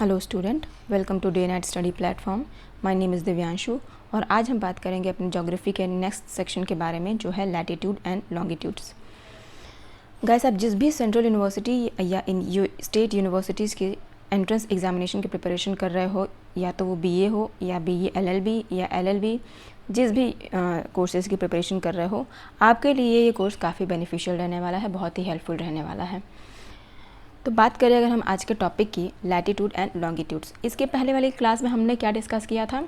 Hello student, welcome to day night study platform. My name is Divyanshu और आज हम बात करेंगे अपने ज्योग्राफी के नेक्स्ट सेक्शन के बारे में, जो है लैटिट्यूड एंड लॉन्गिट्यूड्स। गाइस, आप जिस भी सेंट्रल यूनिवर्सिटी या स्टेट यूनिवर्सिटीज़ के एंट्रेंस एग्जामिनेशन की प्रिपरेशन कर रहे हो, या तो वो बीए हो या बीए एलएलबी या एलएलबी, जिस भी कोर्सेज़ की प्रिपरेशन कर रहे हो, आपके लिए ये कोर्स काफ़ी बेनिफिशियल रहने वाला है, बहुत ही हेल्पफुल रहने वाला है। तो बात करें अगर हम आज के टॉपिक की, लैटिट्यूड एंड लॉन्गिट्यूड्स। इसके पहले वाली क्लास में हमने क्या डिस्कस किया था?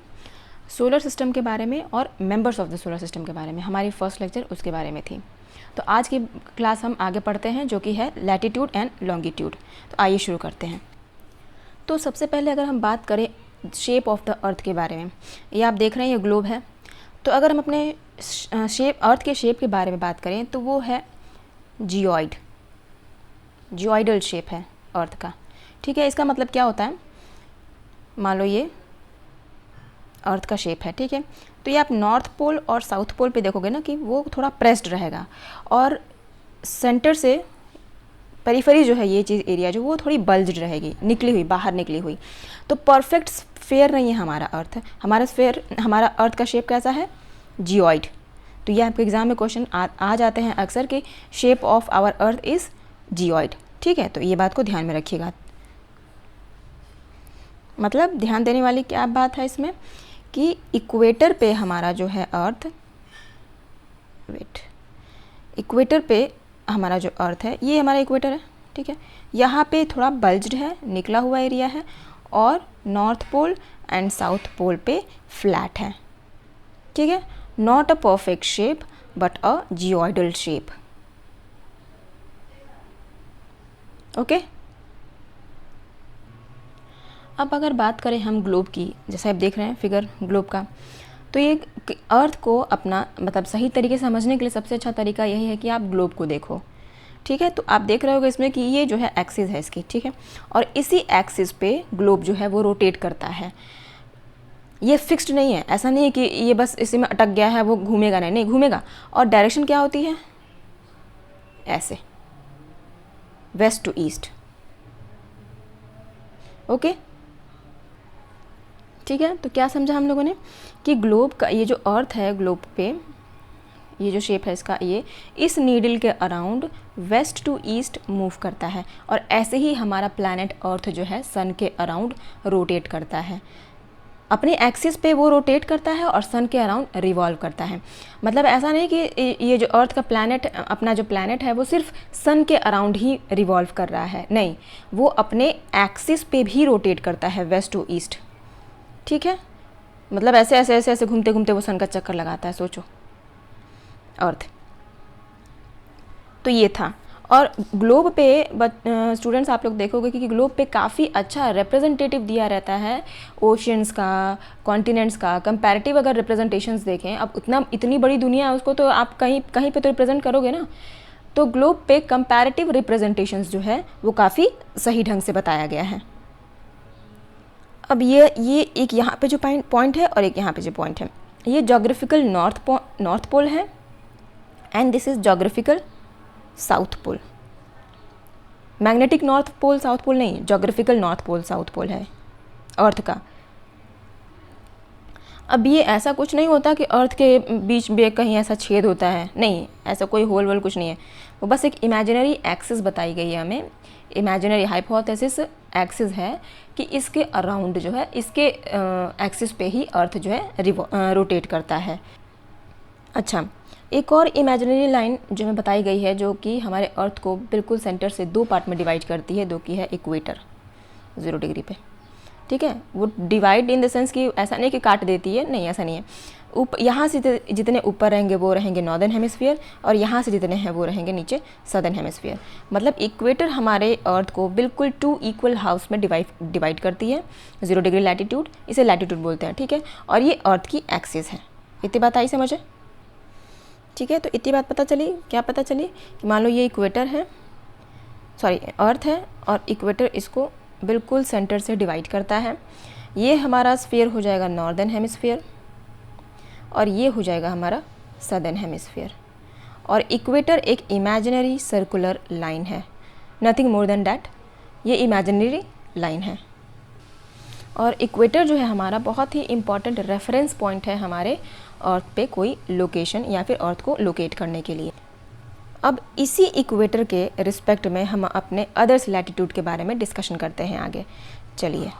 सोलर सिस्टम के बारे में और members of the solar system के बारे में। हमारी फर्स्ट लेक्चर उसके बारे में थी। तो आज की क्लास हम आगे पढ़ते हैं, जो कि है लैटिट्यूड एंड लॉन्गिट्यूड। तो आइए शुरू करते हैं। तो सबसे पहले अगर हम बात करें शेप ऑफ द अर्थ के बारे में, ये आप देख रहे हैं, ये ग्लोब है। तो अगर हम अपने अर्थ के शेप के बारे में बात करें तो वो है जियोइडल शेप है अर्थ का। ठीक है, इसका मतलब क्या होता है? मान लो ये अर्थ का शेप है, ठीक है। तो ये आप नॉर्थ पोल और साउथ पोल पे देखोगे ना कि वो थोड़ा प्रेस्ड रहेगा, और सेंटर से पेरिफेरी जो है, ये चीज़ एरिया जो, वो थोड़ी बल्ज्ड रहेगी, निकली हुई, बाहर निकली हुई। तो परफेक्ट स्फेयर नहीं है हमारा अर्थ। हमारा अर्थ का शेप कैसा है? जियोइड। तो ये आपके एग्जाम में क्वेश्चन आ जाते हैं अक्सर कि shape of our earth is geoid. ठीक है, तो ये बात को ध्यान में रखिएगा। मतलब ध्यान देने वाली क्या बात है इसमें कि इक्वेटर पे हमारा जो है अर्थ, इक्वेटर पे हमारा जो अर्थ है, ये हमारा इक्वेटर है, ठीक है। यहाँ पे थोड़ा बल्ज्ड है, निकला हुआ एरिया है, और north pole and south pole पे फ्लैट है, ठीक है। Not a perfect shape but a geoidal shape. Okay. अब अगर बात करें हम ग्लोब की, जैसे आप देख रहे हैं फिगर ग्लोब का, तो ये अर्थ को अपना मतलब सही तरीके से समझने के लिए सबसे अच्छा तरीका यही है कि आप ग्लोब को देखो, ठीक है। तो आप देख रहे होगे इसमें कि ये जो है एक्सिस है इसकी, ठीक है, और इसी एक्सिस पे ग्लोब जो है वो रोटेट करता है। ये फिक्स्ड नहीं है, ऐसा नहीं है कि ये बस इसी में अटक गया है, वो घूमेगा नहीं घूमेगा। और डायरेक्शन क्या होती है? ऐसे, वेस्ट टू ईस्ट। ओके, ठीक है। तो क्या समझा हम लोगों ने कि ग्लोब का ये जो अर्थ है, ग्लोब पे ये जो शेप है इसका, ये इस नीडल के around west to east move करता है, और ऐसे ही हमारा प्लैनेट अर्थ जो है सन के अराउंड रोटेट करता है। अपने एक्सिस पे वो रोटेट करता है और सन के अराउंड रिवॉल्व करता है। मतलब ऐसा नहीं कि ये जो अर्थ का प्लैनेट, अपना जो प्लैनेट है, वो सिर्फ सन के अराउंड ही रिवॉल्व कर रहा है, नहीं, वो अपने एक्सिस पे भी रोटेट करता है वेस्ट टू ईस्ट, ठीक है। मतलब ऐसे ऐसे ऐसे ऐसे घूमते घूमते वो सन का चक्कर लगाता है, सोचो, अर्थ। तो ये था। और ग्लोब पे स्टूडेंट्स आप लोग देखोगे कि ग्लोब पे काफ़ी अच्छा रिप्रेजेंटेटिव दिया रहता है ओशियंस का, कॉन्टिनेंट्स का। कंपैरेटिव अगर रिप्रेजेंटेशंस देखें, अब इतनी बड़ी दुनिया है, उसको तो आप कहीं कहीं पे तो रिप्रेजेंट करोगे ना। तो ग्लोब पे कंपैरेटिव रिप्रेजेंटेशंस जो है वो काफ़ी सही ढंग से बताया गया है। अब ये एक यहाँ पे जो पॉइंट है और एक यहाँ पे जो पॉइंट है, ये जोग्राफिकल नॉर्थ पोल है, and this is geographical south pole. Magnetic north pole south pole नहीं, geographical north pole south pole है अर्थ का। अब ये ऐसा कुछ नहीं होता कि अर्थ के बीच में कहीं ऐसा छेद होता है, नहीं, ऐसा कोई होल वोल कुछ नहीं है। वो बस एक इमेजिनरी एक्सिस बताई गई है हमें, इमेजिनरी हाइपोथेसिस एक्सिस है कि इसके अराउंड जो है, इसके एक्सिस पे ही अर्थ जो है रोटेट करता है। अच्छा, एक और इमेजिनरी लाइन जो हमें बताई गई है, जो कि हमारे अर्थ को बिल्कुल सेंटर से दो पार्ट में डिवाइड करती है, जो कि है इक्वेटर 0 डिग्री पे, ठीक है। वो डिवाइड इन द सेंस कि ऐसा नहीं कि काट देती है, नहीं, ऐसा नहीं है। यहाँ से जितने ऊपर रहेंगे वो रहेंगे नॉर्दर्न हेमिस्फीयर, और यहाँ से जितने हैं वो रहेंगे नीचे सदर्न हेमिस्फीयर। मतलब इक्वेटर हमारे अर्थ को बिल्कुल 2 इक्वल हाउस में डिवाइड करती है। 0 डिग्री लैटिट्यूड, इसे लैटिट्यूड बोलते हैं, ठीक है। और ये अर्थ की एक्सिस है। इतनी बात आई समझे? ठीक है, तो इतनी बात पता चली। क्या पता चली कि मान लो ये इक्वेटर है, सॉरी अर्थ है, और इक्वेटर इसको बिल्कुल सेंटर से डिवाइड करता है। ये हमारा स्फीयर हो जाएगा नॉर्दर्न हेमिस्फीयर, और ये हो जाएगा हमारा सदर्न हेमिस्फीयर। और इक्वेटर एक इमेजिनरी सर्कुलर लाइन है, नथिंग मोर देन डैट, ये इमेजिनरी लाइन है। और इक्वेटर जो है हमारा बहुत ही इम्पॉर्टेंट रेफरेंस पॉइंट है हमारे अर्थ पे कोई लोकेशन या फिर अर्थ को लोकेट करने के लिए। अब इसी इक्वेटर के रिस्पेक्ट में हम अपने अदर्स लैटिट्यूड के बारे में डिस्कशन करते हैं आगे। चलिए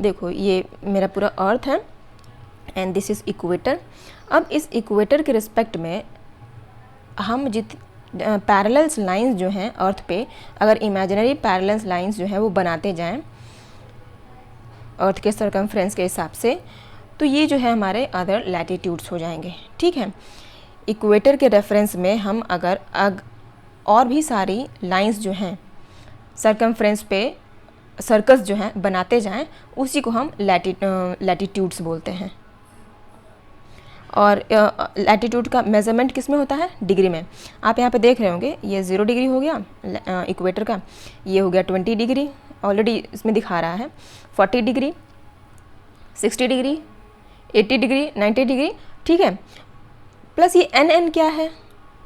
देखो, ये मेरा पूरा अर्थ है एंड दिस इज़ इक्वेटर। अब इस इक्वेटर के रिस्पेक्ट में हम पैरेलल्स लाइंस जो हैं अर्थ पे, अगर इमेजिनरी पैरेलल्स लाइंस जो हैं वो बनाते जाएं अर्थ के सर्कमफ्रेंस के हिसाब से, तो ये जो है हमारे अदर लैटिट्यूड्स हो जाएंगे। ठीक है, इक्वेटर के रेफरेंस में हम अगर और भी सारी लाइंस जो हैं सर्कमफ्रेंस पे सर्कल्स जो हैं बनाते जाएं, उसी को हम लैटिट्यूड्स बोलते हैं। और लैटिट्यूड का मेज़रमेंट किस में होता है? डिग्री में। आप यहाँ पे देख रहे होंगे ये 0 डिग्री हो गया इक्वेटर का, ये हो गया 20 डिग्री, ऑलरेडी इसमें दिखा रहा है 40 डिग्री, 60 डिग्री, 80 डिग्री, 90 डिग्री। ठीक है, प्लस ये एन क्या है?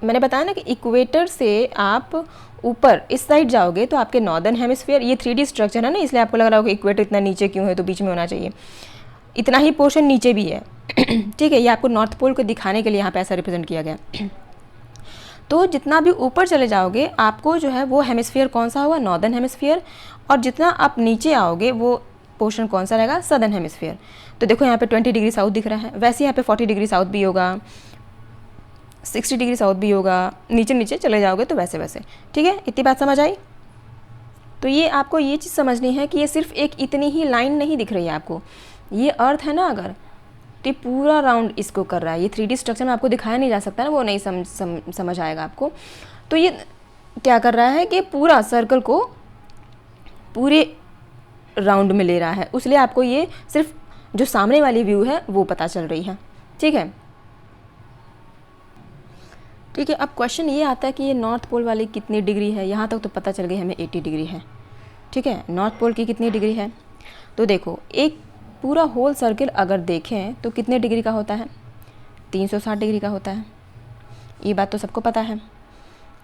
मैंने बताया ना कि इक्वेटर से आप ऊपर इस साइड जाओगे तो आपके नॉर्दर्न हेमिस्फीयर, ये 3D स्ट्रक्चर है ना, इसलिए आपको लग रहा होगा कि इक्वेटर इतना नीचे क्यों है, तो बीच में होना चाहिए। इतना ही पोर्शन नीचे भी है। ठीक है, ये आपको नॉर्थ पोल को दिखाने के लिए यहाँ पे ऐसा रिप्रेजेंट किया गया। तो जितना भी ऊपर चले जाओगे आपको जो है वो हेमिस्फीयर कौन सा होगा? Northern hemisphere. और जितना आप नीचे आओगे वो पोर्शन कौन सा रहेगा? Southern hemisphere. तो देखो यहाँ पे 20 डिग्री साउथ दिख रहा है, वैसे यहाँ पे 40 डिग्री साउथ भी होगा, 60 डिग्री साउथ भी होगा, नीचे नीचे चले जाओगे तो वैसे वैसे। ठीक है, इतनी बात समझ आई? तो ये आपको ये चीज़ समझनी है कि ये सिर्फ एक इतनी ही लाइन नहीं दिख रही है आपको। ये अर्थ है ना, अगर तो ये पूरा राउंड इसको कर रहा है। ये 3D स्ट्रक्चर में आपको दिखाया नहीं जा सकता ना, वो नहीं समझ आएगा आपको। तो ये क्या कर रहा है कि पूरा सर्कल को पूरे राउंड में ले रहा है, इसलिए आपको ये सिर्फ जो सामने वाली व्यू है वो पता चल रही है। ठीक है, ठीक है। अब क्वेश्चन ये आता है कि ये नॉर्थ पोल वाली कितनी डिग्री है? यहाँ तक तो पता चल गई हमें 80 डिग्री है। ठीक है, नॉर्थ पोल की कितनी डिग्री है? तो देखो, एक पूरा होल सर्किल अगर देखें तो कितने डिग्री का होता है? 360 डिग्री का होता है। ये बात तो सबको पता है।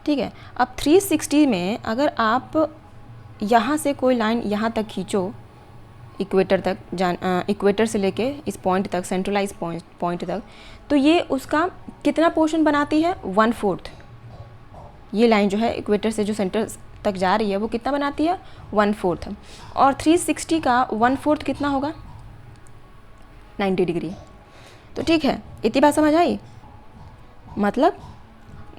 ठीक है, अब 360 में अगर आप यहाँ से कोई लाइन यहाँ तक खींचो, इक्वेटर तक इक्वेटर से लेके इस पॉइंट तक, सेंट्रलाइज पॉइंट तक, तो ये उसका कितना पोर्शन बनाती है? 1/4। ये लाइन जो है इक्वेटर से जो सेंटर तक जा रही है वो कितना बनाती है? 1/4। और 360 का 1/4 कितना होगा? 90 डिग्री। तो ठीक है, इतनी बात समझ आई? मतलब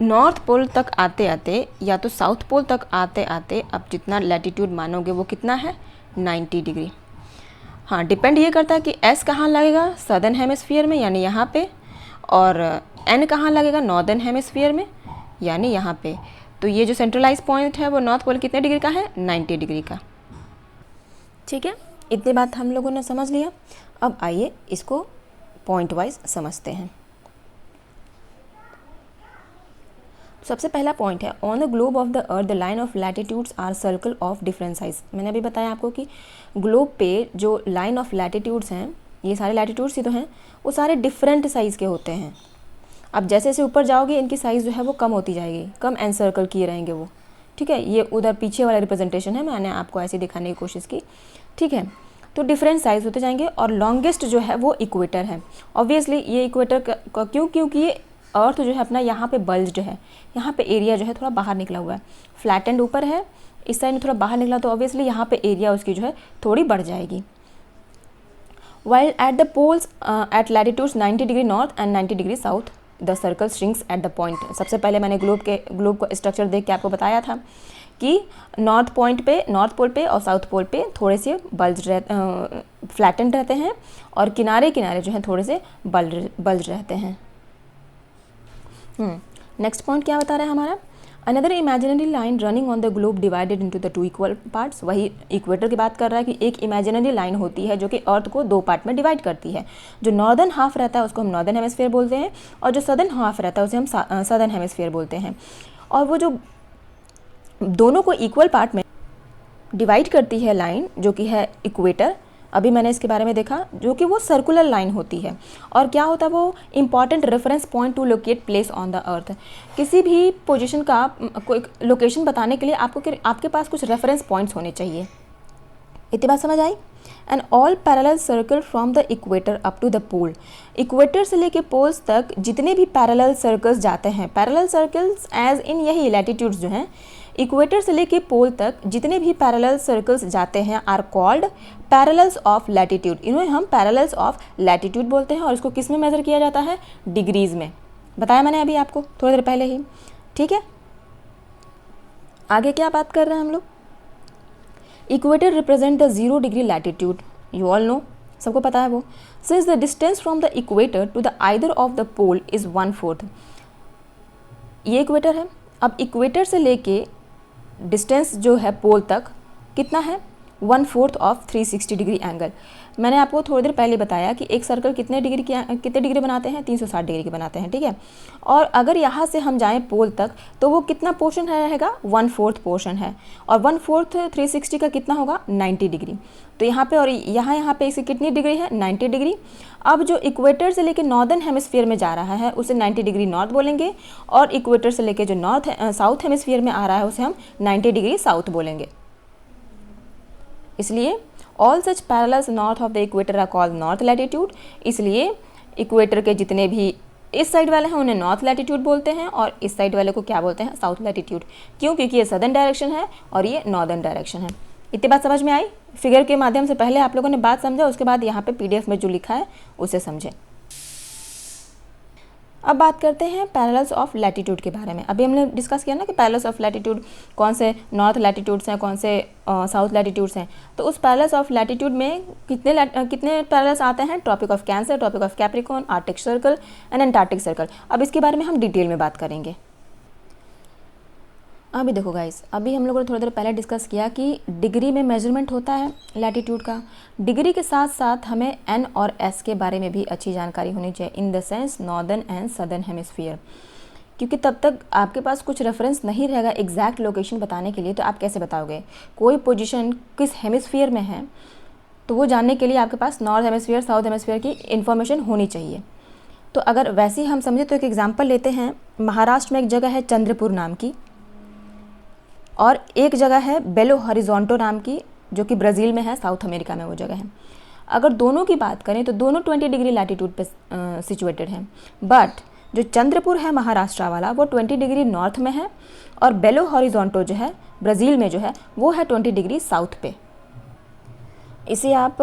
नॉर्थ पोल तक आते आते या तो साउथ पोल तक आते आते अब जितना लैटिट्यूड मानोगे वो कितना है? 90 डिग्री। हाँ, डिपेंड ये करता है कि एस कहाँ लगेगा? सदर्न हेमिस्फीयर में, यानी यहाँ पे, और एन कहाँ लगेगा? नॉर्दर्न हेमिस्फीयर में, यानी यहाँ पे। तो ये जो सेंट्रलाइज पॉइंट है वो नॉर्थ पोल कितने डिग्री का है? 90 डिग्री का। ठीक है, इतनी बात हम लोगों ने समझ लिया। अब आइए इसको पॉइंट वाइज समझते हैं। सबसे पहला पॉइंट है, on the globe of the earth the line of latitudes are circle of different size. मैंने अभी बताया आपको कि ग्लोब पे जो लाइन ऑफ लैटिट्यूड्स हैं, ये सारे लैटिट्यूड्स ही तो हैं, वो सारे डिफरेंट साइज़ के होते हैं। अब जैसे जैसे ऊपर जाओगे इनकी साइज़ जो है वो कम होती जाएगी, कम एन सर्कल किए रहेंगे वो। ठीक है, ये उधर पीछे वाला रिप्रेजेंटेशन है, मैंने आपको ऐसे दिखाने की कोशिश की। ठीक है, तो डिफरेंट साइज़ होते जाएंगे और लॉन्गेस्ट जो है वो इक्वेटर है। ऑब्वियसली ये इक्वेटर क्योंकि ये अर्थ जो है अपना यहाँ पे बल्ज्ड है, यहाँ पे एरिया जो है थोड़ा बाहर निकला हुआ है, फ्लैटेंड ऊपर है, इस साइड में थोड़ा बाहर निकला, तो ऑब्वियसली यहाँ पे एरिया उसकी जो है थोड़ी बढ़ जाएगी। While at the poles at latitudes 90 degree north and 90 degree south the circle shrinks at the point. सबसे पहले मैंने ग्लोब का स्ट्रक्चर देख के आपको बताया था कि नॉर्थ पोल पे और साउथ पोल पे थोड़े से फ्लैटेंड रहते हैं और किनारे किनारे जो हैं थोड़े से बल्ज रहते हैं। नेक्स्ट पॉइंट क्या बता रहा है हमारा? Another imaginary line running on the globe divided into the 2 equal parts. वही इक्वेटर की बात कर रहा है कि एक इमेजिनरी लाइन होती है जो कि अर्थ को 2 पार्ट में डिवाइड करती है। जो नॉर्दर्न हाफ रहता है उसको हम नॉर्दर्न हेमिस्फीयर बोलते हैं और जो सदर्न हाफ रहता है उसे हम सदर्न हेमिस्फीयर बोलते हैं। और वो जो दोनों को इक्वल पार्ट में डिवाइड करती है लाइन जो कि है इक्वेटर, अभी मैंने इसके बारे में देखा, जो कि वो सर्कुलर लाइन होती है। और क्या होता है वो? Important reference point two locate place on the earth. किसी भी पोजीशन का कोई लोकेशन बताने के लिए आपके पास कुछ रेफरेंस पॉइंट्स होने चाहिए। इतनी बात समझ आई। And all parallel circle from the equator up to the pole, equator से लेके पोल्स तक जितने भी पैरेलल सर्कल्स जाते हैं, पैरेलल सर्कल्स एज इन यही लैटिट्यूड्स जो हैं, इक्वेटर से लेके पोल तक जितने भी पैरेलल सर्कल्स जाते हैं are called parallels of latitude. इन्हें हम पैरेलल्स ऑफ लैटिट्यूड बोलते हैं और इसको किस में मेज़र किया जाता है, डिग्रीज में। बताया मैंने अभी आपको थोड़ी देर पहले ही, ठीक है। आगे क्या बात कर रहे हैं हम लोग, equator represent the 0 degree latitude, you all know, सबको पता है वो। Since the distance from the equator to the either of the pole is 1/4, ये इक्वेटर है। अब इक्वेटर से लेके डिस्टेंस जो है पोल तक कितना है, 1/4 ऑफ 360 डिग्री एंगल। मैंने आपको थोड़ी देर पहले बताया कि एक सर्कल कितने डिग्री बनाते हैं, 360 डिग्री के बनाते हैं, ठीक है। और अगर यहाँ से हम जाएं पोल तक तो वो कितना पोर्शन रहेगा, 1/4 पोर्शन है, और 1/4 360 का कितना होगा, 90 डिग्री। तो यहाँ पे और यहाँ पे इसकी कितनी डिग्री है, 90 डिग्री। अब जो इक्वेटर से लेके नॉर्दर्न हेमिस्फीयर में जा रहा है उसे 90 डिग्री नॉर्थ बोलेंगे, और इक्वेटर से लेके जो साउथ हेमिस्फीयर में आ रहा है उसे हम 90 डिग्री साउथ बोलेंगे। इसलिए all such parallels north of the equator are called north latitude. इसलिए इक्वेटर के जितने भी इस साइड वाले हैं उन्हें नॉर्थ लैटिट्यूड बोलते हैं, और इस साइड वाले को क्या बोलते हैं, साउथ लैटिट्यूड। क्यों, क्योंकि ये सदर्न डायरेक्शन है और ये नॉर्दर्न डायरेक्शन है। इतनी बात समझ में आई। फिगर के माध्यम से पहले आप लोगों ने बात समझा, उसके बाद यहाँ पे PDF में जो लिखा है उसे समझें। अब बात करते हैं पैरेलल्स ऑफ लैटिट्यूड के बारे में। अभी हमने डिस्कस किया ना कि पैरेलल्स ऑफ लैटिट्यूड कौन से नॉर्थ लैटिट्यूड्स हैं, कौन से साउथ लैटिट्यूड्स हैं। तो उस पैरेलल्स ऑफ लैटिट्यूड में कितने पैरेलल्स आते हैं, Tropic of cancer, tropic of Capricorn, Arctic Circle and Antarctic Circle. अब इसके बारे में हम डिटेल में बात करेंगे। अभी देखो गाइस, अभी हम लोगों ने थोड़ी देर पहले डिस्कस किया कि डिग्री में मेजरमेंट होता है लैटिट्यूड का। डिग्री के साथ साथ हमें N और S के बारे में भी अच्छी जानकारी होनी चाहिए, in the sense northern and southern hemisphere, क्योंकि तब तक आपके पास कुछ रेफरेंस नहीं रहेगा एग्जैक्ट लोकेशन बताने के लिए। तो आप कैसे बताओगे कोई पोजीशन किस हेमिस्फीयर में है, तो वो जानने के लिए आपके पास नॉर्थ हेमिस्फीयर, साउथ हेमिस्फीयर की इन्फॉर्मेशन होनी चाहिए। तो अगर वैसे ही हम समझे तो एक एग्जाम्पल लेते हैं। महाराष्ट्र में एक जगह है चंद्रपुर नाम की, और एक जगह है बेलो हॉरिजॉन्टो नाम की, जो कि ब्राज़ील में है, साउथ अमेरिका में वो जगह है। अगर दोनों की बात करें तो दोनों 20 डिग्री लैटिट्यूड पे सिचुएटेड हैं, बट जो चंद्रपुर है महाराष्ट्र वाला वो 20 डिग्री नॉर्थ में है, और बेलो हॉरिजॉन्टो जो है ब्राज़ील में जो है वो है 20 डिग्री साउथ पे। इसे आप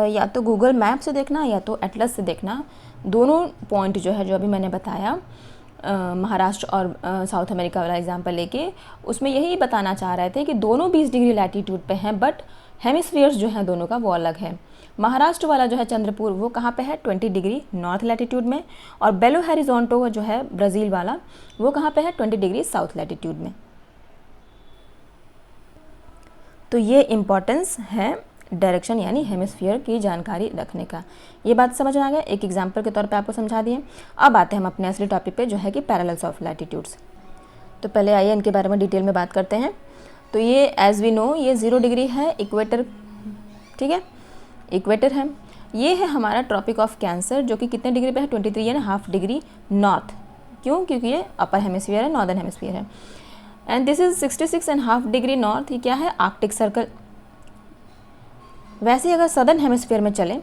या तो गूगल मैप से देखना या तो एटलस से देखना, दोनों पॉइंट जो है जो अभी मैंने बताया महाराष्ट्र और साउथ अमेरिका वाला एग्जांपल लेके, उसमें यही बताना चाह रहे थे कि दोनों 20 डिग्री लैटिट्यूड पे हैं, बट हेमिस्फीयर्स जो है दोनों का वो अलग है। महाराष्ट्र वाला जो है चंद्रपुर वो कहाँ पे है, 20 डिग्री नॉर्थ लैटिट्यूड में, और बेलो हॉरिजॉन्टो जो है ब्राज़ील वाला वो कहाँ पे है, 20 डिग्री साउथ लैटिट्यूड में। तो ये इम्पॉर्टेंस है डायरेक्शन यानी हेमिस्फीयर की जानकारी रखने का। ये बात समझ में आ गया, एक एग्जांपल के तौर पे आपको समझा दिए। अब आते हैं हम अपने असली टॉपिक पे, जो है कि पैरेलल्स ऑफ लैटिट्यूड्स। तो पहले आइए इनके बारे में डिटेल में बात करते हैं। तो ये एज वी नो ये 0 डिग्री है, इक्वेटर, ठीक है, इक्वेटर है। ये है हमारा ट्रॉपिक ऑफ कैंसर, जो कि कितने डिग्री पे है, 23.5 डिग्री नॉर्थ। क्यों, क्योंकि ये अपर हेमिस्फीयर है, नॉर्दर्न हेमिस्फीयर है। And this is 66.5 degree north. ये क्या है, आर्कटिक सर्कल। वैसे ही अगर सदर्न हेमिस्फीयर में चलें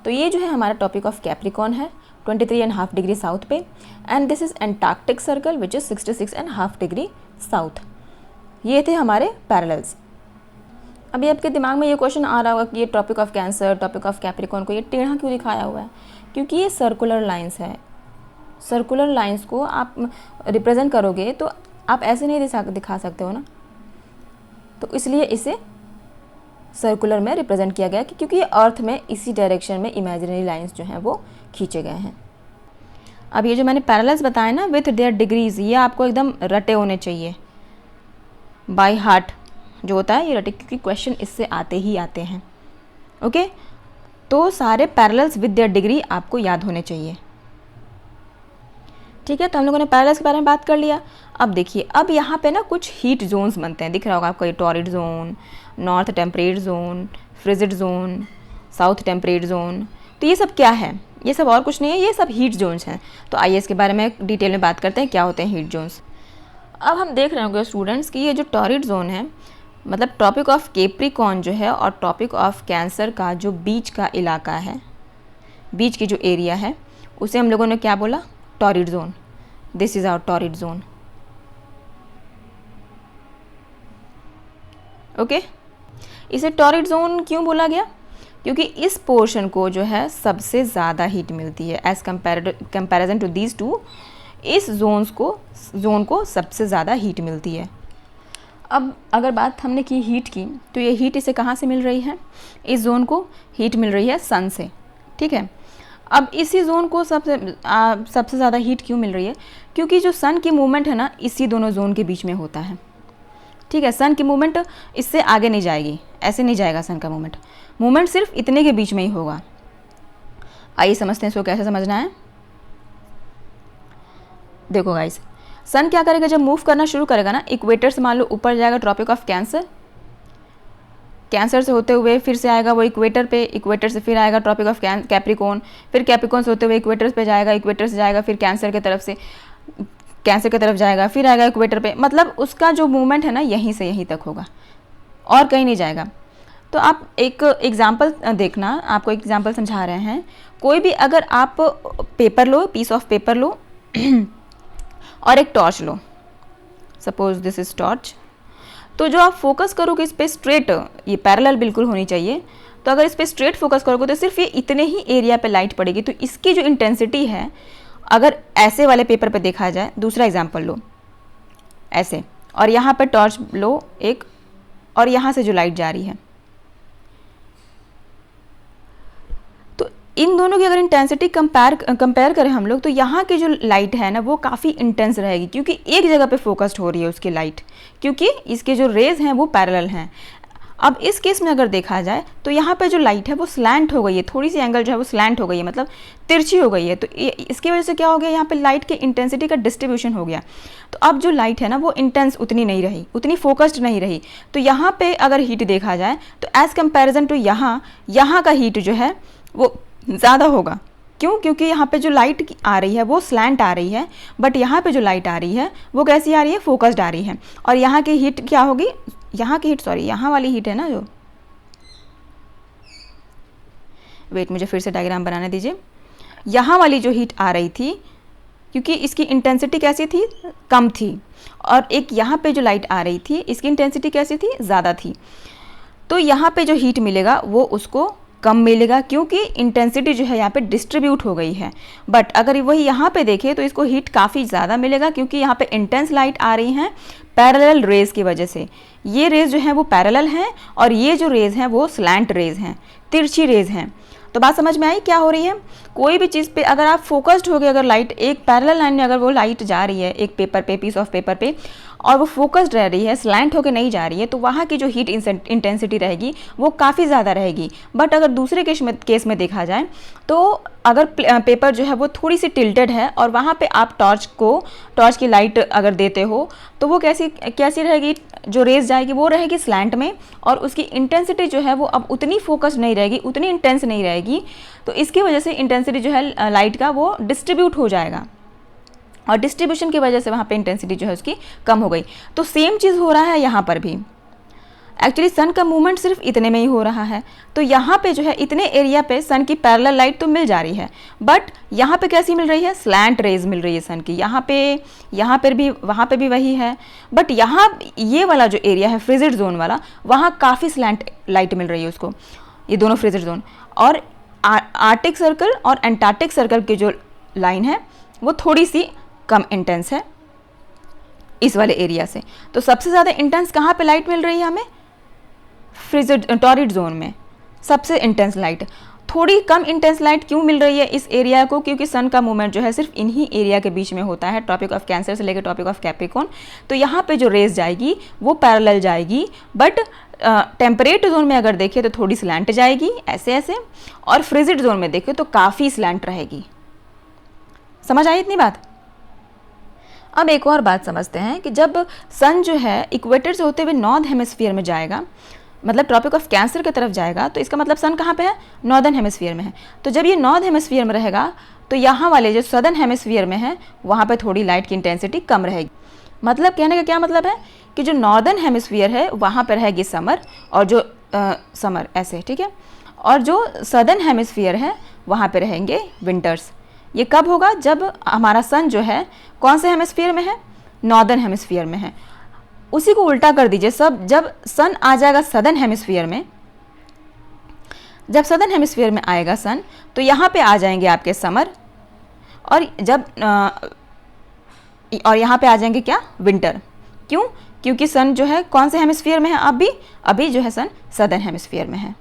तो ये जो है हमारा टॉपिक ऑफ कैप्रिकॉर्न है, 23.5 डिग्री साउथ पे। And this is Antarctic circle which is 66.5 degree south. ये थे हमारे पैरेलल्स। अभी आपके दिमाग में ये क्वेश्चन आ रहा होगा कि ये topic of cancer, topic of Capricorn को ये टेढ़ा क्यों दिखाया हुआ है, क्योंकि ये सर्कुलर लाइंस है। सर्कुलर लाइंस को आप रिप्रेजेंट करोगे तो आप ऐसे नहीं दिखा सकते हो ना, तो इसलिए इसे सर्कुलर में रिप्रेजेंट किया गया क्योंकि ये अर्थ में इसी डायरेक्शन में इमेजिनरी लाइंस जो हैं वो खींचे गए हैं। अब ये जो मैंने पैरेलल्स बताए ना विथ देयर डिग्रीज, ये आपको एकदम रटे होने चाहिए, बाय हार्ट जो होता है ये रटे, क्योंकि क्वेश्चन इससे आते ही आते हैं। ओके, तो सारे पैरेलल्स विथ देयर डिग्री आपको याद होने चाहिए। ठीक है, तो हम लोगों ने पैरेलल्स के बारे में बात कर लिया। अब देखिए, अब यहाँ पे ना कुछ हीट जोन्स बनते हैं, दिख रहा होगा आपको, ये torrid zone, north temperate zone, frigid zone, south temperate zone. तो ये सब क्या है, ये सब और कुछ नहीं है, ये सब हीट जोन्स हैं। तो आइए इसके बारे में डिटेल में बात करते हैं क्या होते हैं हीट जोन्स। अब हम देख रहे होंगे स्टूडेंट्स कि ये जो टॉरिड जोन है मतलब ट्रॉपिक ऑफ कैप्रिकॉर्न जो है और ट्रॉपिक ऑफ कैंसर का जो बीच का इलाका है, बीच की जो एरिया है, उसे हम लोगों ने क्या बोला? Torrid zone. This is our torrid zone. Okay, इसे टॉरिड जोन क्यों बोला गया? क्योंकि इस पोर्शन को जो है सबसे ज़्यादा हीट मिलती है as comparison to these two. इस जोन को सबसे ज़्यादा हीट मिलती है। अब अगर बात हमने की हीट की, तो ये हीट इसे कहाँ से मिल रही है? इस जोन को हीट मिल रही है सन से, ठीक है। अब इसी जोन को सबसे ज़्यादा हीट क्यों मिल रही है? क्योंकि जो सन की मूवमेंट है ना, इसी दोनों जोन के बीच में होता है, ठीक है। सन की मूवमेंट इससे आगे नहीं जाएगी, ऐसे नहीं जाएगा सन का मूवमेंट सिर्फ इतने के बीच में ही होगा। आइए समझते हैं इसको कैसे समझना है। देखो गाइस, सन क्या करेगा जब मूव करना शुरू करेगा ना, इक्वेटर से मान लो ऊपर जाएगा ट्रॉपिक ऑफ कैंसर, कैंसर से होते हुए फिर से आएगा वो इक्वेटर पे, इक्वेटर से फिर आएगा ट्रॉपिक ऑफ कैप्रिकॉर्न, फिर कैप्रिकॉर्न से होते हुए इक्वेटर पे जाएगा, इक्वेटर से जाएगा फिर कैंसर की तरफ जाएगा, फिर आएगा इक्वेटर पे। मतलब उसका जो मूवमेंट है ना, यहीं से यहीं तक होगा और कहीं नहीं जाएगा। तो आप एक एग्जाम्पल देखना, आपको एग्जाम्पल समझा रहे हैं। कोई भी अगर आप पेपर लो, पीस ऑफ पेपर लो और एक टॉर्च लो, सपोज दिस इज टॉर्च, तो जो आप फोकस करोगे इस पर स्ट्रेट, ये पैरेलल बिल्कुल होनी चाहिए, तो अगर इस पर स्ट्रेट फोकस करोगे तो सिर्फ ये इतने ही एरिया पे लाइट पड़ेगी। तो इसकी जो इंटेंसिटी है, अगर ऐसे वाले पेपर पे देखा जाए, दूसरा एग्जाम्पल लो ऐसे, और यहाँ पे टॉर्च लो एक, और यहाँ से जो लाइट जा रही है, तो इन दोनों की अगर इंटेंसिटी कंपेयर करें हम लोग, तो यहाँ की जो लाइट है ना, वो काफ़ी इंटेंस रहेगी, क्योंकि एक जगह पे फोकस्ड हो रही है उसकी लाइट, क्योंकि इसके जो रेज हैं वो पैरेलल हैं। अब इस केस में अगर देखा जाए तो यहाँ पे जो लाइट है वो स्लैंट हो गई है, थोड़ी सी एंगल जो है वो स्लैंट हो गई है, मतलब तिरछी हो गई है। तो इसकी वजह से क्या हो गया, यहाँ पे लाइट के इंटेंसिटी का डिस्ट्रीब्यूशन हो गया। तो अब जो लाइट है ना, वो इंटेंस उतनी नहीं रही, उतनी फोकस्ड नहीं रही। तो यहाँ पे अगर हीट देखा जाए तो एज़ कंपेरिजन टू यहाँ का हीट जो है वो ज़्यादा होगा। क्यों? क्योंकि यहाँ पे जो लाइट आ रही है वो स्लैंट आ रही है, बट यहाँ पे जो लाइट आ रही है वो कैसी आ रही है? फोकस्ड आ रही है। और यहाँ की हीट क्या होगी? यहाँ वाली हीट है ना जो, वेट मुझे फिर से डायग्राम बनाने दीजिए। यहाँ वाली जो हीट आ रही थी, क्योंकि इसकी इंटेंसिटी कैसी थी? कम थी। और एक यहाँ पे जो लाइट आ रही थी, इसकी इंटेंसिटी कैसी थी? ज़्यादा थी। तो यहाँ पे जो हीट मिलेगा वो उसको कम मिलेगा, क्योंकि इंटेंसिटी जो है यहाँ पे डिस्ट्रीब्यूट हो गई है। बट अगर वही यहाँ पे देखें तो इसको हीट काफ़ी ज़्यादा मिलेगा, क्योंकि यहाँ पे इंटेंस लाइट आ रही हैं पैरेलल रेज की वजह से। ये रेज जो हैं वो पैरेलल हैं, और ये जो रेज हैं वो स्लैंट रेज हैं, तिरछी रेज हैं। तो बात समझ में आई क्या हो रही है? कोई भी चीज़ पे अगर आप फोकस्ड हो गए, अगर लाइट एक पैरेलल लाइन में अगर वो लाइट जा रही है एक पेपर पे, पीस ऑफ पेपर पे, और वो फोकस्ड रह रही है, स्लैंट होकर नहीं जा रही है, तो वहाँ की जो हीट इंटेंसिटी रहेगी वो काफ़ी ज़्यादा रहेगी। बट अगर दूसरे केस में देखा जाए तो अगर पेपर जो है वो थोड़ी सी टिल्टेड है, और वहाँ पे आप टॉर्च की लाइट अगर देते हो, तो वो कैसी रहेगी? जो रेज जाएगी वो रहेगी स्लैंट में, और उसकी इंटेंसिटी जो है वो अब उतनी फोकस्ड नहीं रहेगी, उतनी इंटेंस नहीं रहेगी। तो इसकी वजह से इंटेंसिटी जो है लाइट का वो डिस्ट्रीब्यूट हो जाएगा, और डिस्ट्रीब्यूशन की वजह से वहाँ पे इंटेंसिटी जो है उसकी कम हो गई। तो सेम चीज़ हो रहा है यहाँ पर भी। एक्चुअली सन का मूवमेंट सिर्फ इतने में ही हो रहा है, तो यहाँ पे जो है इतने एरिया पे सन की पैरेलल लाइट तो मिल जा रही है, बट यहाँ पे कैसी मिल रही है? स्लैंट रेज मिल रही है सन की। यहाँ पर भी, वहाँ पे भी वही है, बट यहाँ ये वाला जो एरिया है फ्रिजिड जोन वाला, वहाँ काफ़ी स्लैंट लाइट मिल रही है उसको, ये दोनों फ्रिजिड जोन। और आर्टिक सर्कल और एंटार्क्टिक सर्कल की जो लाइन है वो थोड़ी सी कम इंटेंस है इस वाले एरिया से। तो सबसे ज़्यादा इंटेंस कहाँ पे लाइट मिल रही है हमें? फ्रिजिड टॉरिड जोन में सबसे इंटेंस लाइट। थोड़ी कम इंटेंस लाइट क्यों मिल रही है इस एरिया को? क्योंकि सन का मूवमेंट जो है सिर्फ इन्हीं एरिया के बीच में होता है, ट्रॉपिक ऑफ कैंसर से लेकर ट्रॉपिक ऑफ कैप्रिकॉर्न। तो यहाँ पे जो रेज जाएगी वो पैरेलल जाएगी, बट टेम्परेट जोन में अगर देखें तो थोड़ी स्लैंट जाएगी ऐसे, और फ्रिजिड जोन में देखें तो काफ़ी स्लैंट रहेगी। समझ आई इतनी बात? अब एक और बात समझते हैं कि जब सन जो है इक्वेटर से होते हुए नॉर्थ हेमिस्फीयर में जाएगा, मतलब ट्रॉपिक ऑफ कैंसर की तरफ जाएगा, तो इसका मतलब सन कहाँ पे है? नॉर्दर्न हेमिस्फीयर में है। तो जब ये नॉर्थ हेमिस्फीयर में रहेगा, तो यहाँ वाले जो सदर्न हेमिस्फीयर में है वहाँ पे थोड़ी लाइट की इंटेंसिटी कम रहेगी। मतलब कहने का क्या मतलब है कि जो नॉर्दर्न हेमिस्फीयर है वहाँ पर रहेगी समर, और जो समर ऐसे, ठीक है, और जो सदर्न हेमिस्फीयर है वहाँ पे रहेंगे विंटर्स। ये कब होगा? जब हमारा सन जो है कौन से हेमिस्फीयर में है? नॉर्दर्न हेमिस्फीयर में है। उसी को उल्टा कर दीजिए, सब जब सन आ जाएगा सदर्न हेमिस्फीयर में, जब सदर्न हेमिस्फीयर में आएगा सन, तो यहाँ पे आ जाएंगे आपके समर, और जब और यहाँ पे आ जाएंगे क्या? विंटर। क्यों? क्योंकि सन जो है कौन से हेमिस्फीयर में है? अभी जो है सन सदर्न हेमिस्फीयर में है।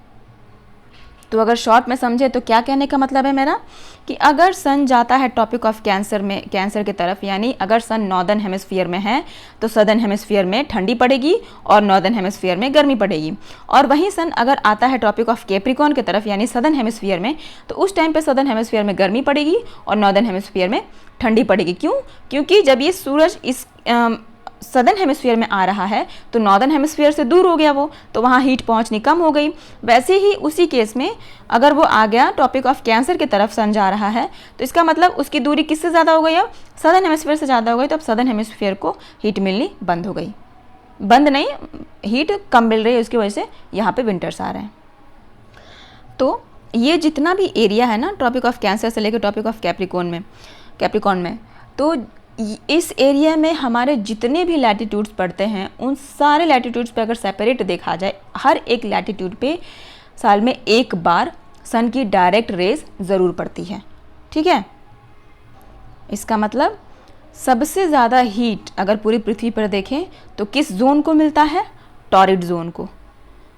तो अगर शॉर्ट में समझे तो क्या कहने का मतलब है मेरा कि अगर सन जाता है ट्रॉपिक ऑफ कैंसर में, कैंसर की तरफ, यानी अगर सन नॉर्दर्न हेमिस्फीयर में है तो सदर्न हेमिस्फीयर में ठंडी पड़ेगी और नॉर्दर्न हेमिस्फीयर में गर्मी पड़ेगी। और वहीं सन अगर आता है ट्रॉपिक ऑफ कैप्रिकॉर्न की तरफ यानी सदर्न हेमिस्फीयर में, तो उस टाइम पे सदर्न हेमिस्फीयर में गर्मी पड़ेगी और नॉर्दर्न हेमिस्फीयर में ठंडी पड़ेगी। क्यों? क्योंकि जब ये सूरज इस सदर्न हेमिस्फीयर में आ रहा है तो नॉर्दर्न हेमिस्फीयर से दूर हो गया वो, तो वहाँ हीट पहुँचनी कम हो गई। वैसे ही उसी केस में अगर वो आ गया ट्रॉपिक ऑफ कैंसर की तरफ, सन जा रहा है, तो इसका मतलब उसकी दूरी किससे ज़्यादा हो गई? अब सदर्न हेमिस्फीयर से ज़्यादा हो गई, तो अब सदर्न हेमिस्फीयर को हीट मिलनी बंद हो गई। बंद नहीं, हीट कम मिल रही है, उसकी वजह से यहाँ पे विंटर्स आ रहे हैं। तो ये जितना भी एरिया है ना ट्रॉपिक ऑफ कैंसर से लेकर ट्रॉपिक ऑफ कैप्रिकॉर्न में, तो इस एरिया में हमारे जितने भी लैटिट्यूड्स पड़ते हैं उन सारे लैटिट्यूड्स पे अगर सेपरेट देखा जाए, हर एक लैटिट्यूड पे साल में एक बार सन की डायरेक्ट रेज ज़रूर पड़ती है। ठीक है, इसका मतलब सबसे ज़्यादा हीट अगर पूरी पृथ्वी पर देखें तो किस जोन को मिलता है? टॉरिड जोन को।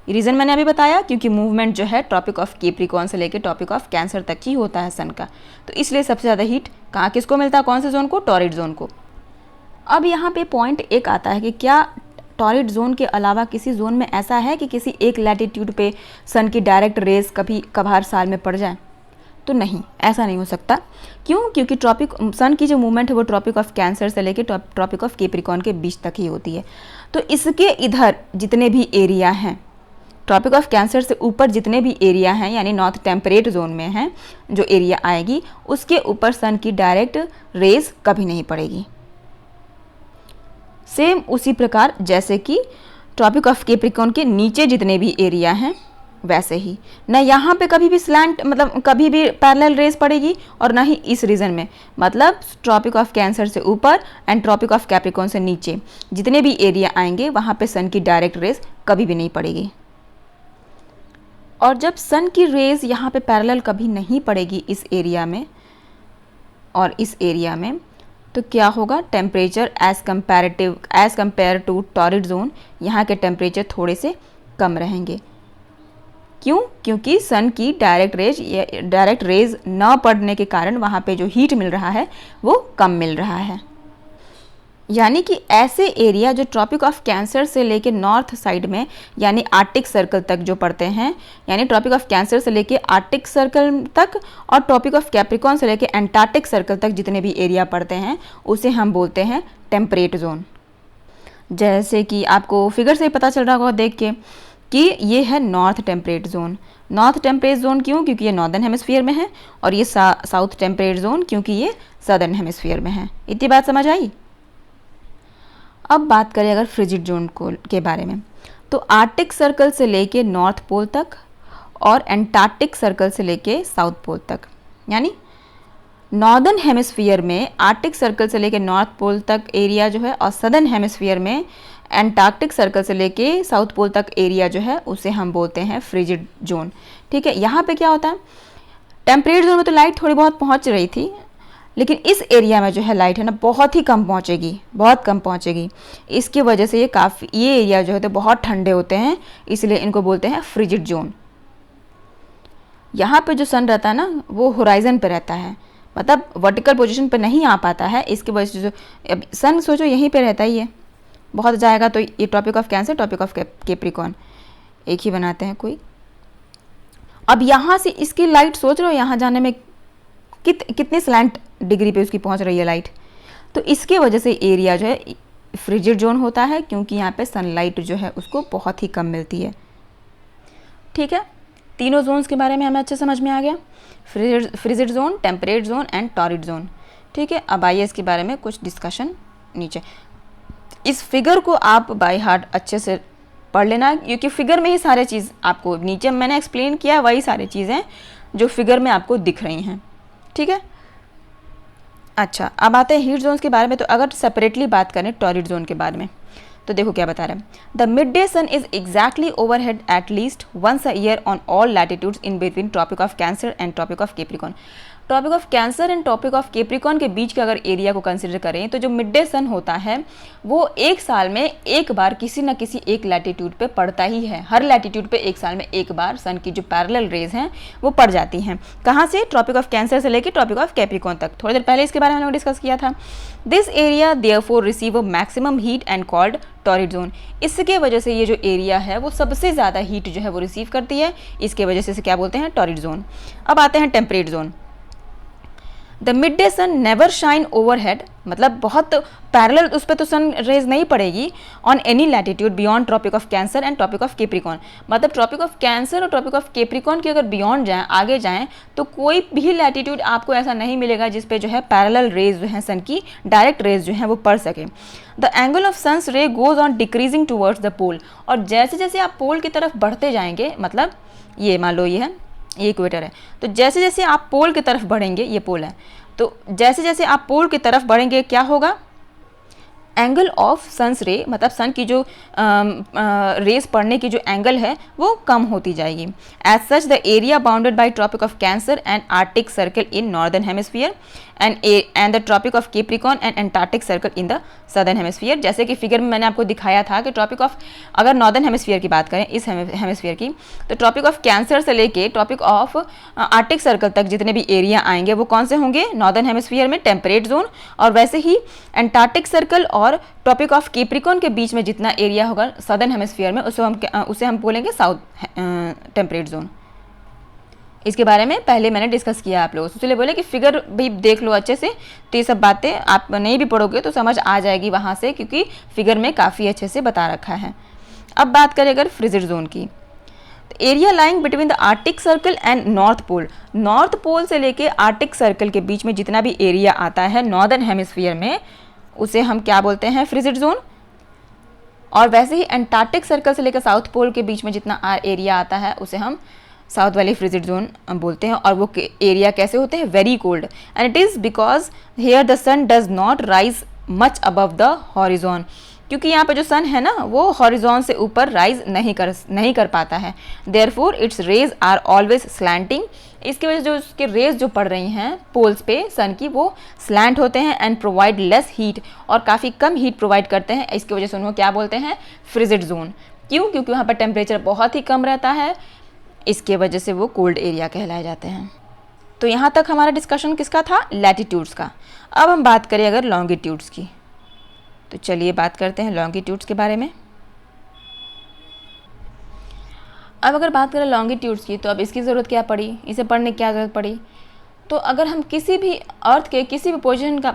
रीज़न मैंने अभी बताया, क्योंकि मूवमेंट जो है ट्रॉपिक ऑफ कैप्रिकॉर्न से लेकर ट्रॉपिक ऑफ कैंसर तक ही होता है सन का, तो इसलिए सबसे ज़्यादा हीट कहाँ किसको मिलता है? कौन से जोन को? टॉरिड जोन को। अब यहाँ पे पॉइंट एक आता है कि क्या टॉरिड जोन के अलावा किसी जोन में ऐसा है कि किसी एक लैटिट्यूड पे सन की डायरेक्ट रेज कभी कभार साल में पड़ जाए? तो नहीं, ऐसा नहीं हो सकता। क्यों? क्योंकि सन की जो मूवमेंट है वो ट्रॉपिक ऑफ कैंसर से लेकर ट्रॉपिक ऑफ कैप्रिकॉर्न के बीच तक ही होती है। तो इसके इधर जितने भी एरिया हैं, ट्रॉपिक ऑफ कैंसर से ऊपर जितने भी एरिया हैं, यानी नॉर्थ टेम्परेट जोन में हैं जो एरिया आएगी, उसके ऊपर सन की डायरेक्ट रेज कभी नहीं पड़ेगी। सेम उसी प्रकार जैसे कि ट्रॉपिक ऑफ कैप्रिकॉर्न के नीचे जितने भी एरिया हैं, वैसे ही ना यहाँ पे कभी भी स्लैंट मतलब कभी भी पैरेलल रेज पड़ेगी और ना ही इस रीजन में, मतलब ट्रॉपिक ऑफ कैंसर से ऊपर एंड ट्रॉपिक ऑफ कैप्रिकॉर्न से नीचे जितने भी एरिया आएंगे वहाँ पे सन की डायरेक्ट रेज कभी भी नहीं पड़ेगी। और जब सन की रेज यहाँ पे पैरेलल कभी नहीं पड़ेगी इस एरिया में और इस एरिया में, तो क्या होगा? Temperature as compare to torrid zone, यहाँ के टेम्परेचर थोड़े से कम रहेंगे। क्यों? क्योंकि सन की डायरेक्ट रेज न पड़ने के कारण वहाँ पे जो हीट मिल रहा है वो कम मिल रहा है। यानी कि ऐसे एरिया जो ट्रॉपिक ऑफ कैंसर से लेके नॉर्थ साइड में यानी आर्कटिक सर्कल तक जो पड़ते हैं, यानी ट्रॉपिक ऑफ कैंसर से लेके आर्कटिक सर्कल तक और ट्रॉपिक ऑफ कैप्रिकॉर्न से लेके एंटार्क्टिक सर्कल तक जितने भी एरिया पड़ते हैं उसे हम बोलते हैं टेम्परेट जोन। जैसे कि आपको फिगर से पता चल रहा होगा देख के कि ये है north temperate zone. North temperate zone क्यों? क्योंकि ये नॉर्दर्न हेमिस्फीयर में है, और ये साउथ टेम्परेट जोन क्योंकि ये सदर्न हेमिस्फीयर में है। इतनी बात समझ आई? अब बात करें अगर फ्रिजिड जोन के बारे में, तो आर्कटिक सर्कल से लेके नॉर्थ पोल तक और एंटार्क्टिक सर्कल से लेके साउथ पोल तक, यानी नॉर्दर्न हेमिस्फीयर में आर्कटिक सर्कल से लेके नॉर्थ पोल तक एरिया जो है, और सदर्न हेमिस्फीयर में एंटार्क्टिक सर्कल से लेके साउथ पोल तक एरिया जो है उसे हम बोलते हैं फ्रिजिड जोन। ठीक है, यहाँ पे क्या होता है? टेम्परेट जोन में तो लाइट थोड़ी बहुत पहुँच रही थी, लेकिन इस एरिया में जो है लाइट है ना बहुत ही कम पहुंचेगी, बहुत कम पहुंचेगी। इसकी वजह से ये एरिया जो है तो बहुत ठंडे होते हैं, इसलिए इनको बोलते हैं फ्रिजिड जोन। यहाँ पे जो सन रहता है ना वो होराइजन पे रहता है, मतलब वर्टिकल पोजीशन पे नहीं आ पाता है। इसकी वजह से जो सन सोचो यहीं पे रहता ही है, बहुत जाएगा तो ये Tropic of cancer tropic of Capricorn एक ही बनाते हैं कोई। अब यहाँ से इसकी लाइट सोच रहे हो यहाँ जाने में कितने स्लैंट डिग्री पे उसकी पहुंच रही है लाइट, तो इसके वजह से एरिया जो है फ्रिजिड जोन होता है, क्योंकि यहाँ पे सनलाइट जो है उसको बहुत ही कम मिलती है। ठीक है, तीनों जोन्स के बारे में हमें अच्छे समझ में आ गया, frigid zone, temperate zone and torrid zone. ठीक है, अब आइए इसके बारे में कुछ डिस्कशन नीचे। इस फिगर को आप बाय हार्ट अच्छे से पढ़ लेना, क्योंकि फिगर में ही सारे चीज़ आपको नीचे मैंने एक्सप्लेन किया है, वही सारी चीज़ें जो फिगर में आपको दिख रही हैं, ठीक है। अच्छा, अब आते हैं हीट जोन्स के बारे में। तो अगर सेपरेटली बात करें टॉरिड जोन के बारे में, तो देखो क्या बता रहे हैं। The mid day sun is exactly overhead at least once a year on all latitudes in between Tropic of Cancer and Tropic of Capricorn. Tropic of Cancer and Tropic of Capricorn के बीच के अगर area को consider करें तो जो mid day सन होता है वो एक साल में एक बार किसी न किसी एक लैटिट्यूड पे पड़ता ही है। हर लैटिट्यूड पे एक साल में एक बार सन की जो पैरेलल रेज हैं वो पड़ जाती हैं। कहाँ से? ट्रॉपिक ऑफ कैंसर से लेकर ट्रॉपिक ऑफ कैप्रिकॉर्न तक। थोड़ी देर पहले इसके बारे में हम लोग डिस्कस किया था। This area therefore receive a maximum heat and called torrid zone. इसके वजह से ये जो एरिया है वो सबसे ज़्यादा हीट जो है वो रिसीव करती है, इसके वजह से इसे क्या बोलते हैं? Torrid zone. अब आते हैं temperate zone. The mid day sun never shine overhead, मतलब बहुत पैरेलल उस पर तो सन रेज नहीं पड़ेगी on any latitude beyond Tropic of Cancer and Tropic of Capricorn. मतलब ट्रॉपिक ऑफ कैंसर और ट्रॉपिक ऑफ कैप्रिकॉर्न के अगर बियॉन्ड जाएँ, आगे जाएँ, तो कोई भी लैटिट्यूड आपको ऐसा नहीं मिलेगा जिस पे जो है पैरेलल रेज जो है सन की डायरेक्ट रेज जो है वो पड़ सके। The angle of sun's ray goes on decreasing towards the pole. और जैसे जैसे आप पोल की तरफ बढ़ते जाएंगे, मतलब ये मान लो ये है, ये इक्वेटर है, तो जैसे जैसे आप पोल की तरफ बढ़ेंगे, ये पोल है, तो जैसे जैसे आप पोल की तरफ बढ़ेंगे क्या होगा? एंगल ऑफ सन्स रे, मतलब सन की जो रेस पड़ने की जो एंगल है वो कम होती जाएगी। As such the area bounded by Tropic of Cancer and Arctic Circle in northern hemisphere and the tropic of Capricorn and Antarctic Circle in the southern hemisphere. जैसे कि फिगर में मैंने आपको दिखाया था कि ट्रॉपिक ऑफ, अगर नॉर्दर्न हेमिस्फीयर की बात करें, इस हेमिस्फीयर की, तो ट्रॉपिक ऑफ कैंसर से लेके ट्रॉपिक ऑफ आर्टिक सर्कल तक जितने भी एरिया आएंगे वो कौन से होंगे? नॉर्दर्न हेमिस्फीयर में टेम्परेट जोन। और वैसे ही एंटार्क्टिक सर्कल और ट्रॉपिक ऑफ कैप्रिकॉर्न के बीच में जितना एरिया होगा सदर्न हेमिस्फीयर में, उसे हम बोलेंगे साउथ टेम्परेट जोन। इसके बारे में पहले मैंने डिस्कस किया आप लोगों से, इसलिए बोले कि फिगर भी देख लो अच्छे से, तो ये सब बातें आप नहीं भी पढ़ोगे तो समझ आ जाएगी वहाँ से, क्योंकि फिगर में काफ़ी अच्छे से बता रखा है। अब बात करें अगर फ्रिजिड जोन की, तो area lying between the Arctic Circle and North Pole. North Pole से लेके आर्टिक सर्कल के बीच में जितना भी एरिया आता है नॉर्दर्न हेमिस्फीयर में, उसे हम क्या बोलते हैं? Frigid zone. और वैसे ही एंटार्क्टिक सर्कल से लेकर साउथ पोल के बीच में जितना एरिया आता है उसे हम साउथ वाली फ्रिजिड जोन बोलते हैं। और वो एरिया कैसे होते हैं? Very cold, and it is because here the sun does not rise much above the horizon. क्योंकि यहाँ पे जो सन है ना वो हॉरिजॉन से ऊपर राइज नहीं कर पाता है। Therefore its rays are always slanting. इसकी वजह से जो उसके रेज जो पड़ रही हैं पोल्स पे सन की, वो स्लैंट होते हैं एंड प्रोवाइड लेस हीट, और काफ़ी कम हीट प्रोवाइड करते हैं। इसकी वजह से उनको क्या बोलते हैं? Frigid zone. क्यों? क्योंकि वहाँ पर टेम्परेचर बहुत ही कम रहता है, इसके वजह से वो कोल्ड एरिया कहलाए जाते हैं। तो यहाँ तक हमारा डिस्कशन किसका था? लैटिट्यूड्स का। अब हम बात करें अगर लॉन्गिट्यूड्स की, तो चलिए बात करते हैं लॉन्गिट्यूड्स के बारे में। अब अगर बात करें लॉन्गिट्यूड्स की, तो अब इसकी ज़रूरत क्या पड़ी? इसे पढ़ने की क्या ज़रूरत पड़ी? तो अगर हम किसी भी अर्थ के किसी भी पोजीशन का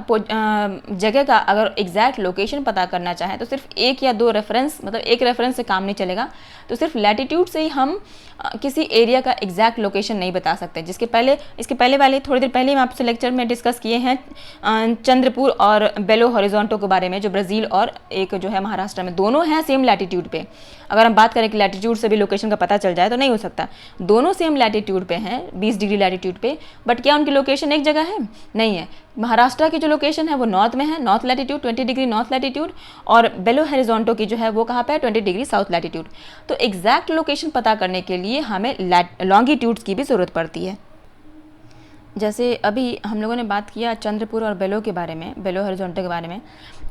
जगह का अगर एग्जैक्ट लोकेशन पता करना चाहें, तो सिर्फ एक या दो रेफरेंस, मतलब एक रेफरेंस से काम नहीं चलेगा। तो सिर्फ लैटिट्यूड से ही हम किसी एरिया का एग्जैक्ट लोकेशन नहीं बता सकते। इसके पहले वाले थोड़ी देर पहले हम आपसे लेक्चर में डिस्कस किए हैं चंद्रपुर और बेलो हॉरिजॉन्टो के बारे में, जो ब्राज़ील और एक जो है महाराष्ट्र में, दोनों हैं सेम लैटिट्यूड पे। अगर हम बात करें कि लैटिट्यूड से भी लोकेशन का पता चल जाए तो नहीं हो सकता। दोनों सेम लैटिट्यूड पे हैं, 20 डिग्री लैटिट्यूड पे, बट क्या उनकी लोकेशन एक जगह है? नहीं है। महाराष्ट्र की जो लोकेशन है वो नॉर्थ में है, north latitude 20 degree north latitude, और बेलो हॉरिजॉन्टो की जो है वो कहाँ पे है? 20 डिग्री साउथ लैटिट्यूड। तो एग्जैक्ट लोकेशन पता करने के लिए हमें लॉन्गिट्यूड्स की भी ज़रूरत पड़ती है। जैसे अभी हम लोगों ने बात किया चंद्रपुर और बेलो के बारे में, बेलो हॉरिजॉन्टो के बारे में,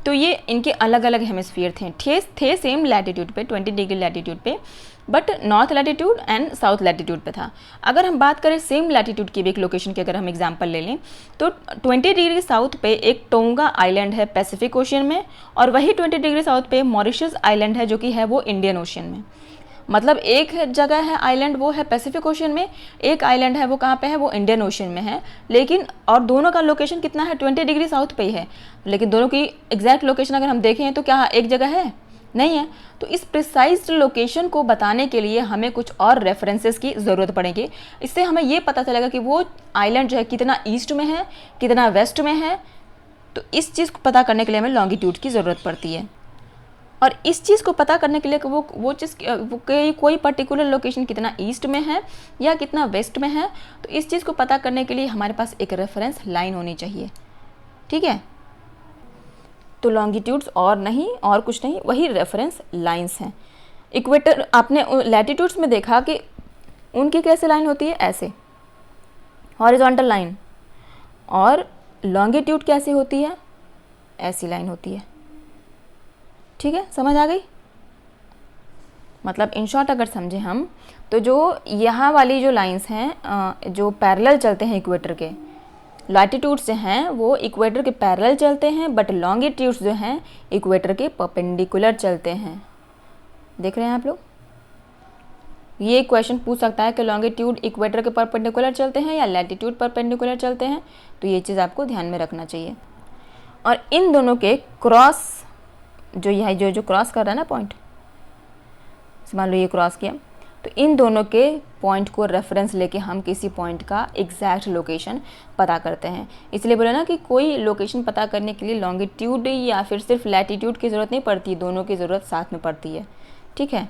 तो ये इनके अलग अलग हेमिस्फीयर थे सेम लैटिट्यूड पे, 20 डिग्री लैटिट्यूड पे, but north latitude and south latitude पे था। अगर हम बात करें सेम लैटिट्यूड की भी एक लोकेशन की, अगर हम एग्जांपल ले लें, तो 20 डिग्री साउथ पे एक टोंगा आइलैंड है पैसिफिक ओशियन में, और वही 20 डिग्री साउथ पे मॉरिशस आइलैंड है जो कि है वो इंडियन ओशियन में। मतलब एक जगह है आइलैंड वो है पैसिफिक ओशियन में, एक आइलैंड है वो कहाँ पे है? वो इंडियन ओशियन में है। लेकिन और दोनों का लोकेशन कितना है? 20 डिग्री साउथ पे ही है। लेकिन दोनों की एग्जैक्ट लोकेशन अगर हम देखें तो क्या एक जगह है? नहीं है। तो इस प्रिसाइज लोकेशन को बताने के लिए हमें कुछ और रेफरेंसेस की ज़रूरत पड़ेगी। इससे हमें ये पता चलेगा कि वो आइलैंड जो है कितना ईस्ट में है, कितना वेस्ट में है। तो इस चीज़ को पता करने के लिए हमें लॉन्गिट्यूड की ज़रूरत पड़ती है। और इस चीज़ को पता करने के लिए कि वो चीज़ कोई पर्टिकुलर लोकेशन कितना ईस्ट में है या कितना वेस्ट में है, तो इस चीज़ को पता करने के लिए हमारे पास एक रेफरेंस लाइन होनी चाहिए, ठीक है। तो लॉन्गिट्यूड्स और नहीं, और कुछ नहीं, वही रेफरेंस लाइंस हैं। इक्वेटर आपने लैटिट्यूड्स में देखा कि उनकी कैसे लाइन होती है, ऐसे हॉरिजॉन्टल लाइन, और लॉन्गिट्यूड कैसे होती है, ऐसी लाइन होती है, ठीक है, समझ आ गई। मतलब इन शॉर्ट अगर समझे हम, तो जो यहाँ वाली जो लाइंस हैं जो पैरेलल चलते हैं इक्वेटर के, लैटिट्यूड्स जो हैं वो इक्वेटर के पैरेलल चलते हैं, बट लॉन्गिट्यूड्स जो हैं इक्वेटर के परपेंडिकुलर चलते हैं। देख रहे हैं आप लोग, ये क्वेश्चन पूछ सकता है कि लॉन्गिट्यूड इक्वेटर के परपेंडिकुलर चलते हैं या लैटिट्यूड परपेंडिकुलर चलते हैं, तो ये चीज़ आपको ध्यान में रखना चाहिए। और इन दोनों के क्रॉस, जो यह जो क्रॉस कर रहा है ना पॉइंट, मान लो ये क्रॉस किया, तो इन दोनों के पॉइंट को रेफरेंस लेके हम किसी पॉइंट का एग्जैक्ट लोकेशन पता करते हैं। इसलिए बोला ना कि कोई लोकेशन पता करने के लिए लॉन्गिट्यूड या फिर सिर्फ लैटिट्यूड की ज़रूरत नहीं पड़ती, दोनों की ज़रूरत साथ में पड़ती है, ठीक है।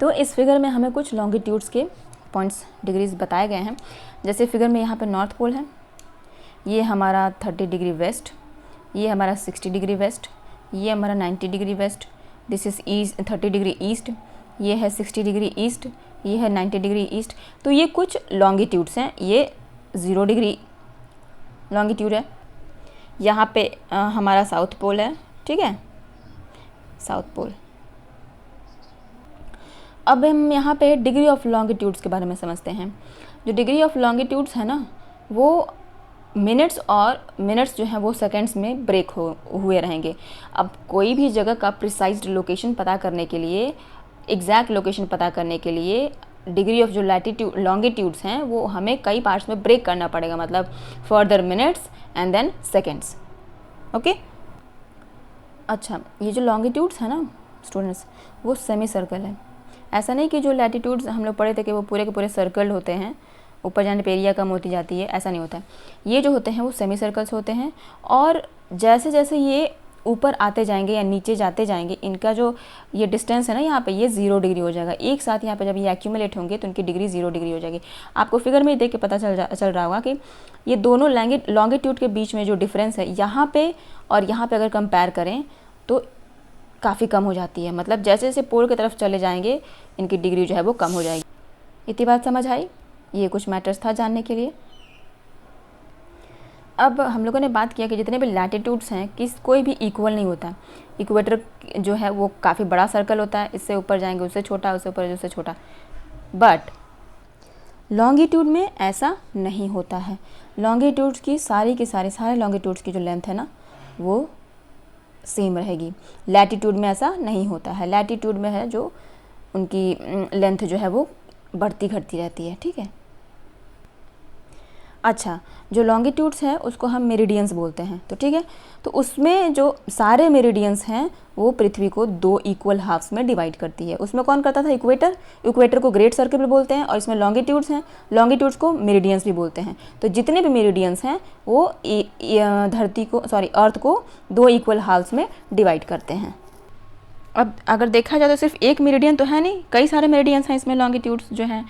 तो इस फिगर में हमें कुछ लॉन्गिट्यूड्स के पॉइंट्स डिग्रीज बताए गए हैं। जैसे फिगर में यहाँ पे नॉर्थ पोल है, ये हमारा 30 डिग्री वेस्ट, ये हमारा 60 डिग्री वेस्ट, ये हमारा 90 degree west, this is east 30 degree east, ये है 60 डिग्री ईस्ट, ये है 90 डिग्री ईस्ट। तो ये कुछ लॉन्गिट्यूड्स हैं, ये 0 डिग्री लॉन्गिट्यूड है। यहाँ पे हमारा साउथ पोल है, ठीक है, साउथ पोल। अब हम यहाँ पे डिग्री ऑफ लॉन्गिट्यूड्स के बारे में समझते हैं। जो डिग्री ऑफ लॉन्गिट्यूड्स है ना, वो मिनट्स जो हैं वो सेकंड्स में ब्रेक हुए रहेंगे। अब कोई भी जगह का प्रिसाइज्ड लोकेशन पता करने के लिए, एग्जैक्ट लोकेशन पता करने के लिए डिग्री ऑफ जो लॉन्गिट्यूड्स हैं वो हमें कई पार्ट्स में ब्रेक करना पड़ेगा, मतलब further minutes and then seconds, okay. अच्छा, ये जो लॉन्गिट्यूड्स है ना स्टूडेंट्स, वो सेमी सर्कल है। ऐसा नहीं कि जो लैटिट्यूड्स हम लोग पढ़े थे कि वो पूरे के पूरे सर्कल होते हैं, ऊपर जाने पे एरिया कम होती जाती है, ऐसा नहीं होता है। ये जो होते हैं वो सेमी सर्कल्स होते हैं, और जैसे जैसे ये ऊपर आते जाएंगे या नीचे जाते जाएंगे, इनका जो ये डिस्टेंस है ना यहाँ पे, ये 0 डिग्री हो जाएगा। एक साथ यहाँ पे जब ये एक्यूमुलेट होंगे तो इनकी डिग्री 0 डिग्री हो जाएगी। आपको फिगर में देख के पता चल रहा होगा कि ये दोनों लॉन्गिट्यूड के बीच में जो डिफरेंस है यहाँ पे और यहाँ पे अगर कंपेयर करें तो काफ़ी कम हो जाती है। मतलब जैसे जैसे पोल की तरफ चले जाएंगे इनकी डिग्री जो है वो कम हो जाएगी। इतनी बात समझ आई? ये कुछ मैटर्स था जानने के लिए। अब हम लोगों ने बात किया कि जितने भी लैटिट्यूड्स हैं कोई भी इक्वल नहीं होता। इक्वेटर जो है वो काफ़ी बड़ा सर्कल होता है, इससे ऊपर जाएंगे उससे छोटा, उससे ऊपर उससे छोटा। बट लॉन्गिट्यूड में ऐसा नहीं होता है। लॉन्गिट्यूड्स की सारे लॉन्गिट्यूड्स की जो लेंथ है ना वो सेम रहेगी। लैटिट्यूड में ऐसा नहीं होता है। लैटिट्यूड में है जो उनकी लेंथ जो है वो बढ़ती घटती रहती है, ठीक है। अच्छा, जो लॉन्गिट्यूड्स हैं उसको हम मेरिडियंस बोलते हैं, तो ठीक है। तो उसमें जो सारे मेरिडियंस हैं वो पृथ्वी को 2 इक्वल हाफ्स में डिवाइड करती है। उसमें कौन करता था? इक्वेटर को ग्रेट सर्कल भी बोलते हैं, और इसमें लॉन्गिट्यूड्स हैं, लॉन्गिट्यूड्स को मेरिडियंस भी बोलते हैं। तो जितने भी मेरिडियंस हैं वो अर्थ को 2 इक्वल हाफ्स में डिवाइड करते हैं। अब अगर देखा जाए तो सिर्फ एक मेरिडियन तो है नहीं, कई सारे मेरिडियंस हैं इसमें लॉन्गिट्यूड्स जो हैं।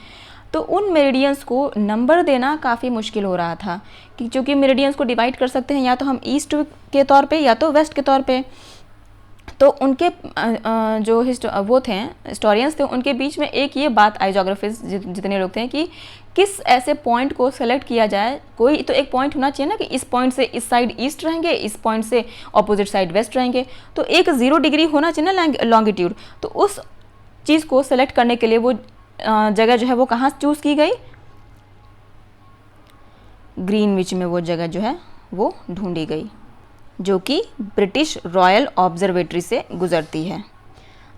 तो उन मेरिडियंस को नंबर देना काफ़ी मुश्किल हो रहा था, कि चूँकि मेरिडियंस को डिवाइड कर सकते हैं या तो हम ईस्ट के तौर पे या तो वेस्ट के तौर पे। तो उनके जो वो थे हिस्टोरियंस थे, उनके बीच में एक ये बात आई, जोग्राफर्स जितने लोग थे, कि किस ऐसे पॉइंट को सेलेक्ट किया जाए। कोई तो एक पॉइंट होना चाहिए ना कि इस पॉइंट से इस साइड ईस्ट रहेंगे, इस पॉइंट से ऑपोजिट साइड वेस्ट रहेंगे। तो एक 0 डिग्री होना चाहिए ना लॉन्गिट्यूड। तो उस चीज़ को सेलेक्ट करने के लिए वो जगह जो है वो कहाँ चूज़ की गई? ग्रीनविच में वो जगह जो है वो ढूंढी गई, जो कि ब्रिटिश रॉयल ऑब्जर्वेटरी से गुजरती है।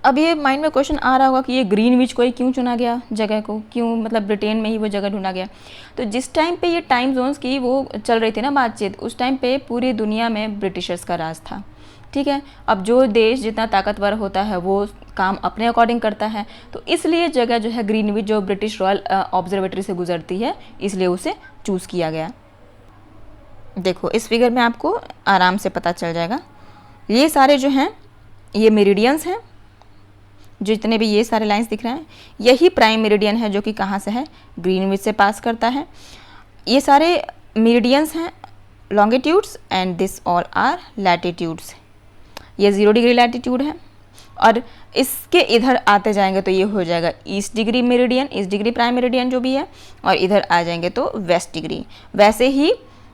अब ये माइंड में क्वेश्चन आ रहा होगा कि ये ग्रीनविच को ही क्यों चुना गया जगह को, क्यों मतलब ब्रिटेन में ही वो जगह ढूंढा गया। तो जिस टाइम पे ये टाइम जोन्स की वो चल रही थी ना बातचीत, उस टाइम पे पूरी दुनिया में ब्रिटिशर्स का राज था, ठीक है। अब जो देश जितना ताकतवर होता है वो काम अपने अकॉर्डिंग करता है, तो इसलिए जगह जो है ग्रीनविच जो ब्रिटिश रॉयल ऑब्जर्वेटरी से गुजरती है, इसलिए उसे चूज़ किया गया। देखो इस फिगर में आपको आराम से पता चल जाएगा। ये सारे जो हैं ये मेरिडियंस हैं, जो जितने भी ये सारे लाइंस दिख रहे हैं, यही प्राइम मेरिडियन है जो कि कहाँ से है, ग्रीनविच से पास करता है। ये सारे मेरिडियंस हैं longitudes and this all are latitudes. ये 0 डिग्री लैटिट्यूड है और इसके इधर आते जाएंगे तो ये हो जाएगा east degree meridian, east degree prime meridian जो भी है, और इधर आ जाएंगे तो वेस्ट डिग्री। वैसे ही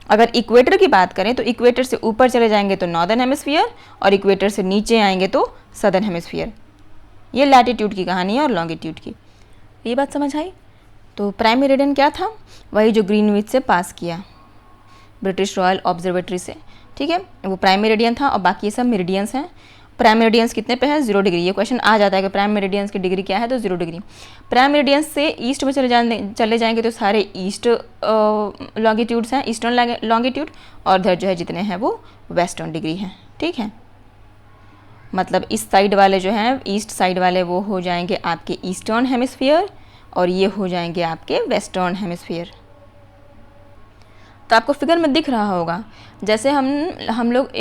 अगर इक्वेटर की बात करें तो इक्वेटर से ऊपर चले जाएंगे तो नॉर्दर्न हेमिस्फीयर और इक्वेटर से नीचे आएंगे तो सदर्न हेमिस्फीयर। ये लैटिट्यूड की कहानी है और लॉन्गिट्यूड की। ये बात समझ आई? तो प्राइम मेरिडियन क्या था? वही जो ग्रीनविच से पास किया ब्रिटिश रॉयल ऑब्जर्वेटरी से, ठीक है, वो प्राइम मेरिडियन था। और बाकी ये सब मेरिडियंस हैं। प्राइम मेरिडियंस कितने पे है? 0 डिग्री। ये क्वेश्चन आ जाता है कि प्राइम मेरिडियंस की डिग्री क्या है, तो 0 डिग्री। प्राइम मेरिडियंस से ईस्ट में चले जाएंगे तो सारे ईस्ट लॉन्गिट्यूड्स हैं, ईस्टर्न लॉन्गिट्यूड, और इधर जो है जितने हैं वो वेस्टर्न डिग्री हैं, ठीक है। मतलब इस साइड वाले जो हैं, ईस्ट साइड वाले, वो हो जाएंगे आपके ईस्टर्न हेमिस्फीयर और ये हो जाएंगे आपके वेस्टर्न हेमिस्फीयर। तो आपको फिगर में दिख रहा होगा, जैसे हम लोग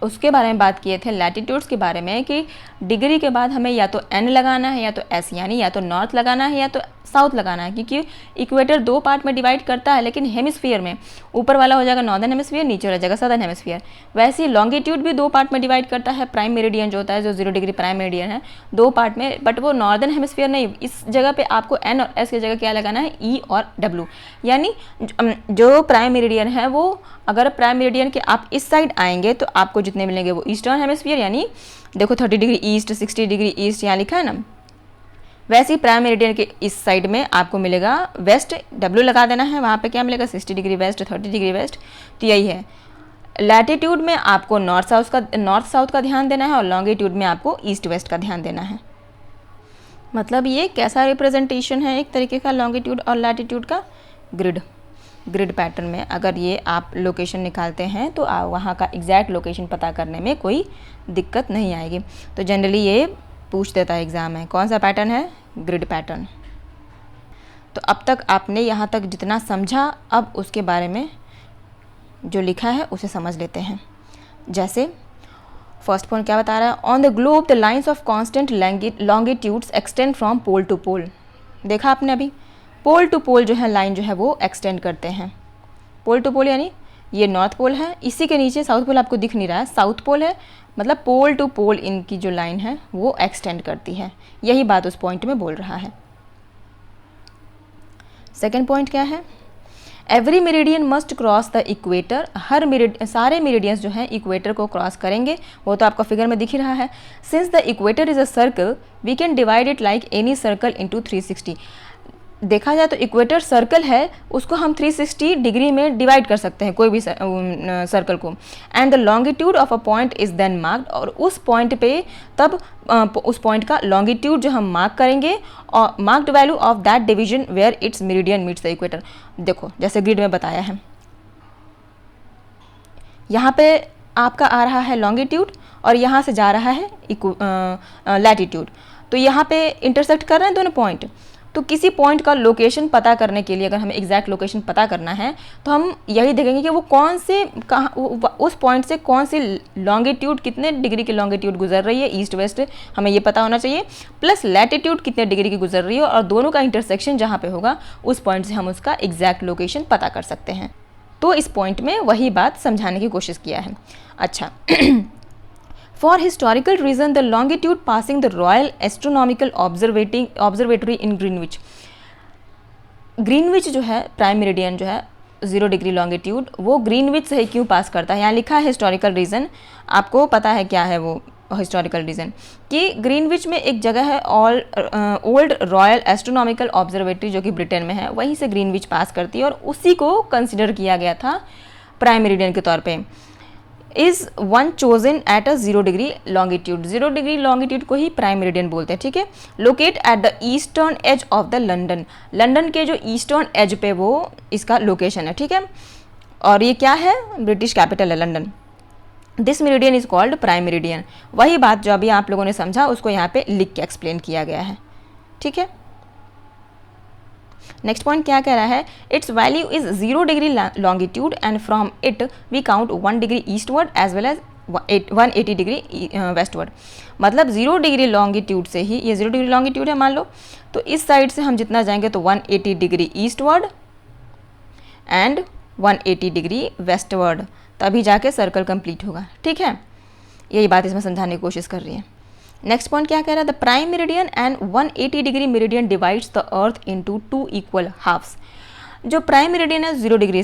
उसके बारे में बात किए थे लैटिट्यूड्स के बारे में कि डिग्री के बाद हमें या तो एन लगाना है या तो एस, यानी या तो नॉर्थ लगाना है या तो साउथ लगाना है, क्योंकि इक्वेटर 2 पार्ट में डिवाइड करता है, लेकिन हेमिस्फीयर में ऊपर वाला हो जाएगा नॉर्दर्न हेमिस्फीयर, नीचे वाला जाएगा सदर्न हेमिस्फीयर। वैसे ही लॉन्गिट्यूड भी 2 पार्ट में डिवाइड करता है। प्राइम मेरिडियन जो होता है, जो 0 डिग्री प्राइम मेरिडियन है, 2 पार्ट में, बट वो नॉर्दर्न हेमिस्फीयर नहीं। इस जगह पे आपको एन और एस की जगह क्या लगाना है, ई और डब्ल्यू। यानी जो प्राइम मेरिडियन है वो, अगर प्राइम मेरिडियन के आप इस साइड आएंगे तो आपको जितने मिलेंगे वो ईस्टर्न हेमिस्फीयर, यानी देखो 30 डिग्री ईस्ट, 60 डिग्री ईस्ट यहाँ लिखा है ना, वैसे ही प्राइम मेरिडियन के इस साइड में आपको मिलेगा वेस्ट, डब्ल्यू लगा देना है, वहाँ पे क्या मिलेगा 60 डिग्री वेस्ट, 30 डिग्री वेस्ट। तो यही है। लैटिट्यूड में आपको नॉर्थ साउथ का ध्यान देना है और लॉन्गिट्यूड में आपको ईस्ट वेस्ट का ध्यान देना है। मतलब ये कैसा रिप्रेजेंटेशन है एक तरीके का लॉन्गिट्यूड और लैटिट्यूड का? ग्रिड पैटर्न में अगर ये आप लोकेशन निकालते हैं तो वहाँ का एग्जैक्ट लोकेशन पता करने में कोई दिक्कत नहीं आएगी। तो जनरली ये पूछ देता है एग्ज़ाम में, कौन सा पैटर्न है? Grid pattern. तो अब तक आपने यहाँ तक जितना समझा, अब उसके बारे में जो लिखा है उसे समझ लेते हैं। जैसे फर्स्ट पॉइंट क्या बता रहा है? On the globe the lines of constant longitudes extend from pole to pole. देखा आपने अभी, पोल टू पोल जो है लाइन जो है वो एक्सटेंड करते हैं। पोल टू पोल यानी ये नॉर्थ पोल है, इसी के नीचे साउथ पोल आपको दिख नहीं रहा है, साउथ पोल है, मतलब पोल टू पोल इनकी जो लाइन है वो एक्सटेंड करती है। यही बात उस पॉइंट में बोल रहा है। सेकेंड पॉइंट क्या है? Every meridian must cross the equator. सारे मेरिडियंस जो हैं इक्वेटर को क्रॉस करेंगे, वो तो आपका फिगर में दिख ही रहा है। Since the equator is a circle we can divide it like any circle into 360। देखा जाए तो इक्वेटर सर्कल है, उसको हम 360 डिग्री में डिवाइड कर सकते हैं कोई भी सर्कल को। And the longitude of a point is then marked, और उस पॉइंट पे तब उस पॉइंट का लॉन्गिट्यूड जो हम मार्क करेंगे और marked value of that division where its meridian meets the equator. देखो जैसे ग्रिड में बताया है, यहाँ पे आपका आ रहा है लॉन्गिट्यूड और यहाँ से जा रहा है लैटिट्यूड, तो यहाँ पे इंटरसेक्ट कर रहे हैं दोनों पॉइंट। तो किसी पॉइंट का लोकेशन पता करने के लिए, अगर हमें एग्जैक्ट लोकेशन पता करना है तो हम यही देखेंगे कि वो कौन से उस पॉइंट से कौन सी लॉन्गिट्यूड, कितने डिग्री की लॉन्गिट्यूड गुजर रही है, ईस्ट वेस्ट हमें ये पता होना चाहिए, प्लस लैटिट्यूड कितने डिग्री की गुजर रही है, और दोनों का इंटरसेक्शन जहाँ पे होगा उस पॉइंट से हम उसका एग्जैक्ट लोकेशन पता कर सकते हैं। तो इस पॉइंट में वही बात समझाने की कोशिश किया है। अच्छा For historical reason, the longitude passing the Royal Astronomical Observatory in Greenwich. Greenwich जो है प्राइम मेरिडियन जो है 0 डिग्री लॉन्गिट्यूड, वो ग्रीनविच से क्यों पास करता है? यहाँ लिखा है हिस्टोरिकल रीज़न, आपको पता है क्या है वो हिस्टोरिकल रीज़न? कि ग्रीनविच में एक जगह है ओल्ड रॉयल एस्ट्रोनॉमिकल ऑब्जर्वेटरी जो कि ब्रिटेन में है, वहीं से ग्रीनविच पास करती है और उसी को कंसिडर किया गया था प्राइम मेरिडियन के तौर पे। Is one chosen at a 0 degree longitude. 0 degree longitude को ही प्राइम मेरिडियन बोलते हैं, ठीक है। Locate at the eastern edge of the London के जो ईस्टर्न एज पे वो इसका लोकेशन है, ठीक है। और ये क्या है? ब्रिटिश कैपिटल है London. This meridian is called prime meridian. वही बात जो अभी आप लोगों ने समझा उसको यहाँ पे लिख के एक्सप्लेन किया गया है, ठीक है। नेक्स्ट पॉइंट क्या कह रहा है? Its value is 0 degree longitude and from it we count 1 degree eastward as well as 180 degree westward. मतलब 0 डिग्री लॉन्गिट्यूड से ही, ये 0 डिग्री लॉन्गिट्यूड है मान लो, तो इस साइड से हम जितना जाएंगे तो 180 degree eastward and 180 degree westward, तभी जाके सर्कल कंप्लीट होगा। ठीक है, यही बात इसमें समझाने की कोशिश कर रही है। नेक्स्ट पॉइंट क्या कह रहा है, the prime meridian and 180 degree meridian divides the earth into 2 equal halves. जो प्राइम मेरिडियन है 0 डिग्री,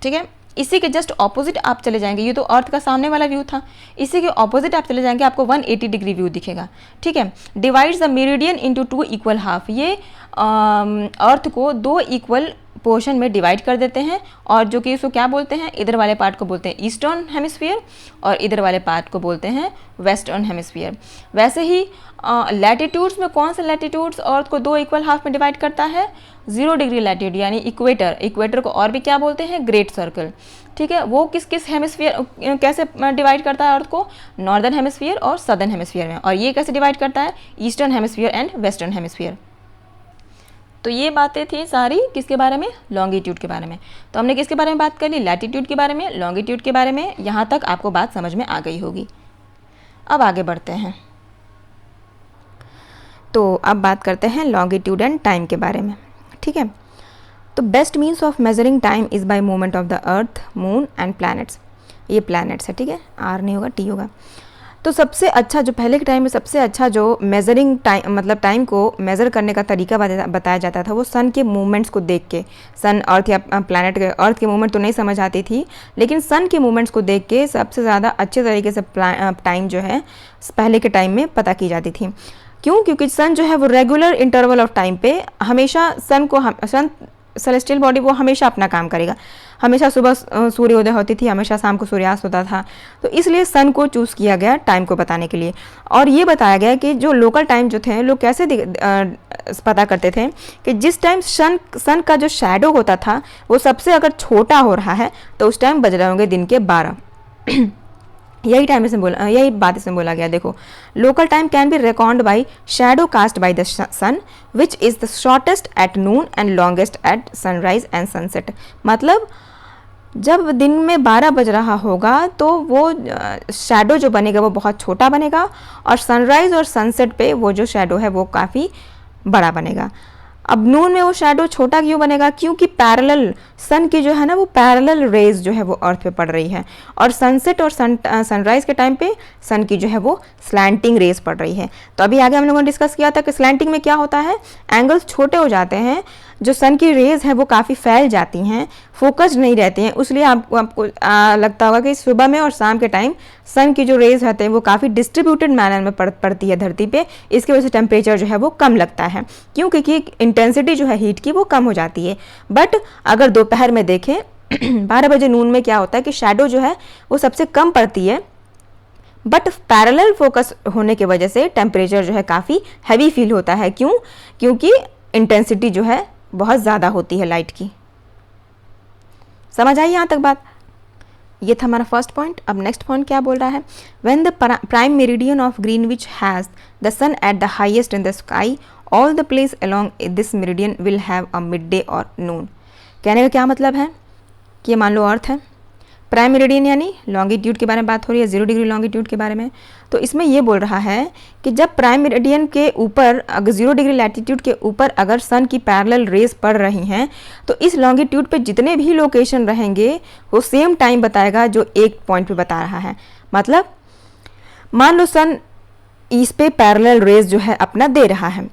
ठीक है, इसी के जस्ट ऑपोजिट आप चले जाएंगे, ये तो अर्थ का सामने वाला व्यू था, इसी के ऑपोजिट आप चले जाएंगे आपको 180 डिग्री व्यू दिखेगा। ठीक है, divides the meridian into 2 equal half, ये अर्थ को 2 इक्वल पोर्शन में डिवाइड कर देते हैं, और जो कि इसको क्या बोलते हैं, इधर वाले पार्ट को बोलते हैं ईस्टर्न हेमिस्फीयर और इधर वाले पार्ट को बोलते हैं वेस्टर्न हेमिस्फीयर। वैसे ही लैटिट्यूड्स में कौन से लैटिट्यूड्स अर्थ को 2 इक्वल हाफ में डिवाइड करता है, 0 डिग्री लैटिट्यूड यानी इक्वेटर, इक्वेटर को और भी क्या बोलते हैं, ग्रेट सर्कल। ठीक है, वो किस किस हेमिस्फीयर कैसे डिवाइड करता है अर्थ को, नॉर्दर्न हेमिस्फीयर और सदर्न हेमिस्फीयर में, और ये कैसे डिवाइड करता है, eastern hemisphere and western hemisphere. तो ये बातें थी सारी किसके बारे में, लॉन्गिट्यूड के बारे में। तो हमने किसके बारे में बात कर ली, लैटिट्यूड के बारे में, लॉन्गिट्यूड के बारे में। यहाँ तक आपको बात समझ में आ गई होगी। अब आगे बढ़ते हैं, तो अब बात करते हैं लॉन्गिट्यूड एंड टाइम के बारे में। ठीक है, तो best means of measuring time is by movement of the earth, moon and planets. ये प्लैनेट्स है, ठीक है, आर नहीं होगा, टी होगा। तो सबसे अच्छा जो पहले के टाइम में सबसे अच्छा जो मेजरिंग टाइम मतलब टाइम को मेज़र करने का तरीका बताया जाता था, वो सन के मूवमेंट्स को देख के। सन, अर्थ या प्लैनेट के, अर्थ के मूवमेंट तो नहीं समझ आती थी, लेकिन सन के मूवमेंट्स को देख के सबसे ज़्यादा अच्छे तरीके से टाइम जो है पहले के टाइम में पता की जाती थी। क्यों, क्योंकि सन जो है वो रेगुलर इंटरवल ऑफ टाइम पे हमेशा सन सेलेस्टियल बॉडी वो हमेशा अपना काम करेगा। हमेशा सुबह सूर्योदय होती थी, हमेशा शाम को सूर्यास्त होता था, तो इसलिए सन को चूज़ किया गया टाइम को बताने के लिए। और ये बताया गया कि जो लोकल टाइम जो थे, लोग कैसे पता करते थे कि जिस टाइम सन का जो शैडो होता था वो सबसे अगर छोटा हो रहा है तो उस टाइम बज रहे होंगे दिन के 12। यही बात इसमें बोला गया। देखो, local time can be record by shadow cast by the sun which is the shortest at noon and longest at sunrise and sunset. मतलब जब दिन में 12 बज रहा होगा तो वो शैडो जो बनेगा वो बहुत छोटा बनेगा, और सनराइज़ और सनसेट पे वो जो शैडो है वो काफ़ी बड़ा बनेगा। अब नून में वो शैडो छोटा क्यों बनेगा, क्योंकि पैरेलल सन की जो है ना वो पैरेलल रेज जो है वो अर्थ पे पड़ रही है, और सनसेट और सनराइज के टाइम पे सन की जो है वो स्लैंटिंग रेज पड़ रही है। तो अभी आगे हम लोगों ने डिस्कस किया था कि स्लैंटिंग में क्या होता है, एंगल्स छोटे हो जाते हैं, जो सन की रेज है वो काफ़ी फैल जाती हैं, फोकस्ड नहीं रहती हैं, इसलिए आपको लगता होगा कि सुबह में और शाम के टाइम सन की जो रेज रहते हैं वो काफ़ी डिस्ट्रीब्यूटेड मैनर में पड़ती है धरती पे। इसकी वजह से टेम्परेचर जो है वो कम लगता है, क्योंकि इंटेंसिटी जो है हीट की वो कम हो जाती है। बट अगर दोपहर में देखें 12 बजे नून में क्या होता है कि शैडो जो है वो सबसे कम पड़ती है, बट पैरेलल फोकस होने की वजह से टेम्परेचर जो है काफ़ी हैवी फील होता है। क्यों, क्योंकि इंटेंसिटी जो है बहुत ज़्यादा होती है लाइट की। समझ आई यहाँ तक बात? ये था हमारा फर्स्ट पॉइंट। अब नेक्स्ट पॉइंट क्या बोल रहा है, when the prime meridian of Greenwich has the sun at the highest in the sky, all the place along this meridian will have a midday और नून। कहने का क्या मतलब है कि ये मान लो अर्थ है, प्राइम मेरिडियन यानी लॉन्गिट्यूड के बारे में बात हो रही है, 0 डिग्री लॉन्गिट्यूड के बारे में। तो इसमें ये बोल रहा है कि जब प्राइम मेरिडियन के ऊपर अगर 0 डिग्री लैटिट्यूड के ऊपर अगर सन की पैरेलल रेज पड़ रही हैं, तो इस लॉन्गिट्यूड पे जितने भी लोकेशन रहेंगे वो सेम टाइम बताएगा जो एक पॉइंट पे बता रहा है। मतलब मान लो सन इस पे पैरेलल रेज जो है अपना दे रहा है,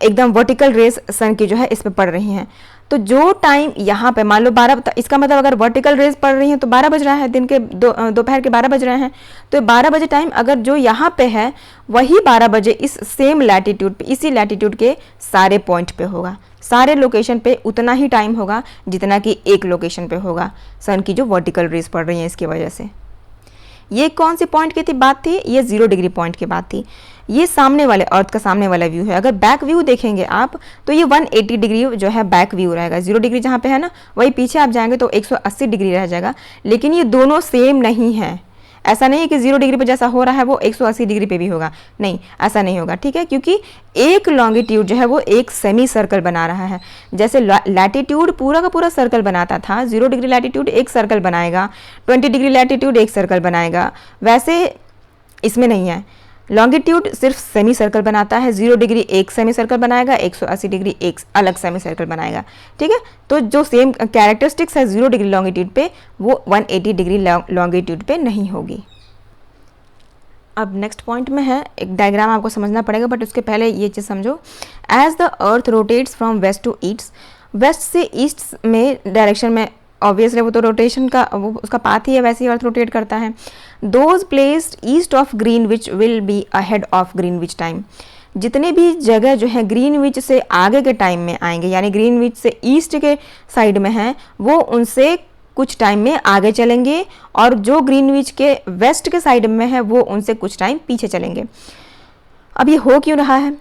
एकदम वर्टिकल रेज सन की जो है इस पे पड़ रही हैं, तो जो टाइम यहाँ पे मान लो 12, इसका मतलब अगर वर्टिकल रेज पड़ रही हैं तो 12 बज रहा है, दिन के दोपहर के 12 बज रहे हैं, तो 12 बजे टाइम अगर जो यहाँ पे है वही 12 बजे इस सेम लैटिट्यूड पे, इसी लैटिट्यूड के सारे पॉइंट पे होगा, सारे लोकेशन पे उतना ही टाइम होगा जितना कि एक लोकेशन पे होगा सन की जो वर्टिकल रेज पड़ रही हैं इसकी वजह से। ये कौन सी पॉइंट की बात थी, ये 0 डिग्री पॉइंट की बात थी। ये सामने वाले अर्थ का सामने वाला व्यू है। अगर बैक व्यू देखेंगे आप तो ये 180 डिग्री जो है बैक व्यू रहेगा। 0 डिग्री जहाँ पे है ना, वही पीछे आप जाएंगे तो 180 डिग्री रह जाएगा। लेकिन ये दोनों सेम नहीं है, ऐसा नहीं है कि 0 डिग्री पे जैसा हो रहा है वो 180 डिग्री पे भी होगा, नहीं ऐसा नहीं होगा, ठीक है, क्योंकि एक लॉन्गिट्यूड जो है वो एक सेमी सर्कल बना रहा है। जैसे लैटिट्यूड पूरा का पूरा सर्कल बनाता था, 0 डिग्री लैटिट्यूड एक सर्कल बनाएगा, 20 डिग्री लैटिट्यूड एक सर्कल बनाएगा, वैसे इसमें नहीं है। लॉन्गिट्यूड सिर्फ सेमी सर्कल बनाता है, 0 डिग्री एक सेमी सर्कल बनाएगा, 180 डिग्री एक अलग सेमी सर्कल बनाएगा, ठीक है। तो जो सेम कैरेक्टरिस्टिक्स है 0 डिग्री लॉन्गिट्यूड पे वो 180 डिग्री लॉन्गिट्यूड पे नहीं होगी। अब नेक्स्ट पॉइंट में है, एक डायग्राम आपको समझना पड़ेगा, बट उसके पहले ये चीज़ समझो। As the earth rotates from west to east, west से ईस्ट में डायरेक्शन में, ऑब्वियसली वो तो रोटेशन का वो उसका पाथ ही है, वैसे ही अर्थ रोटेट करता है। Those placed east of Greenwich will be ahead of Greenwich time, जितने भी जगह जो है ग्रीनविच से आगे के टाइम में आएंगे, यानी ग्रीनविच से ईस्ट के साइड में हैं वो उनसे कुछ टाइम में आगे चलेंगे, और जो ग्रीनविच के वेस्ट के साइड में है वो उनसे कुछ टाइम पीछे चलेंगे। अब ये हो क्यों रहा है?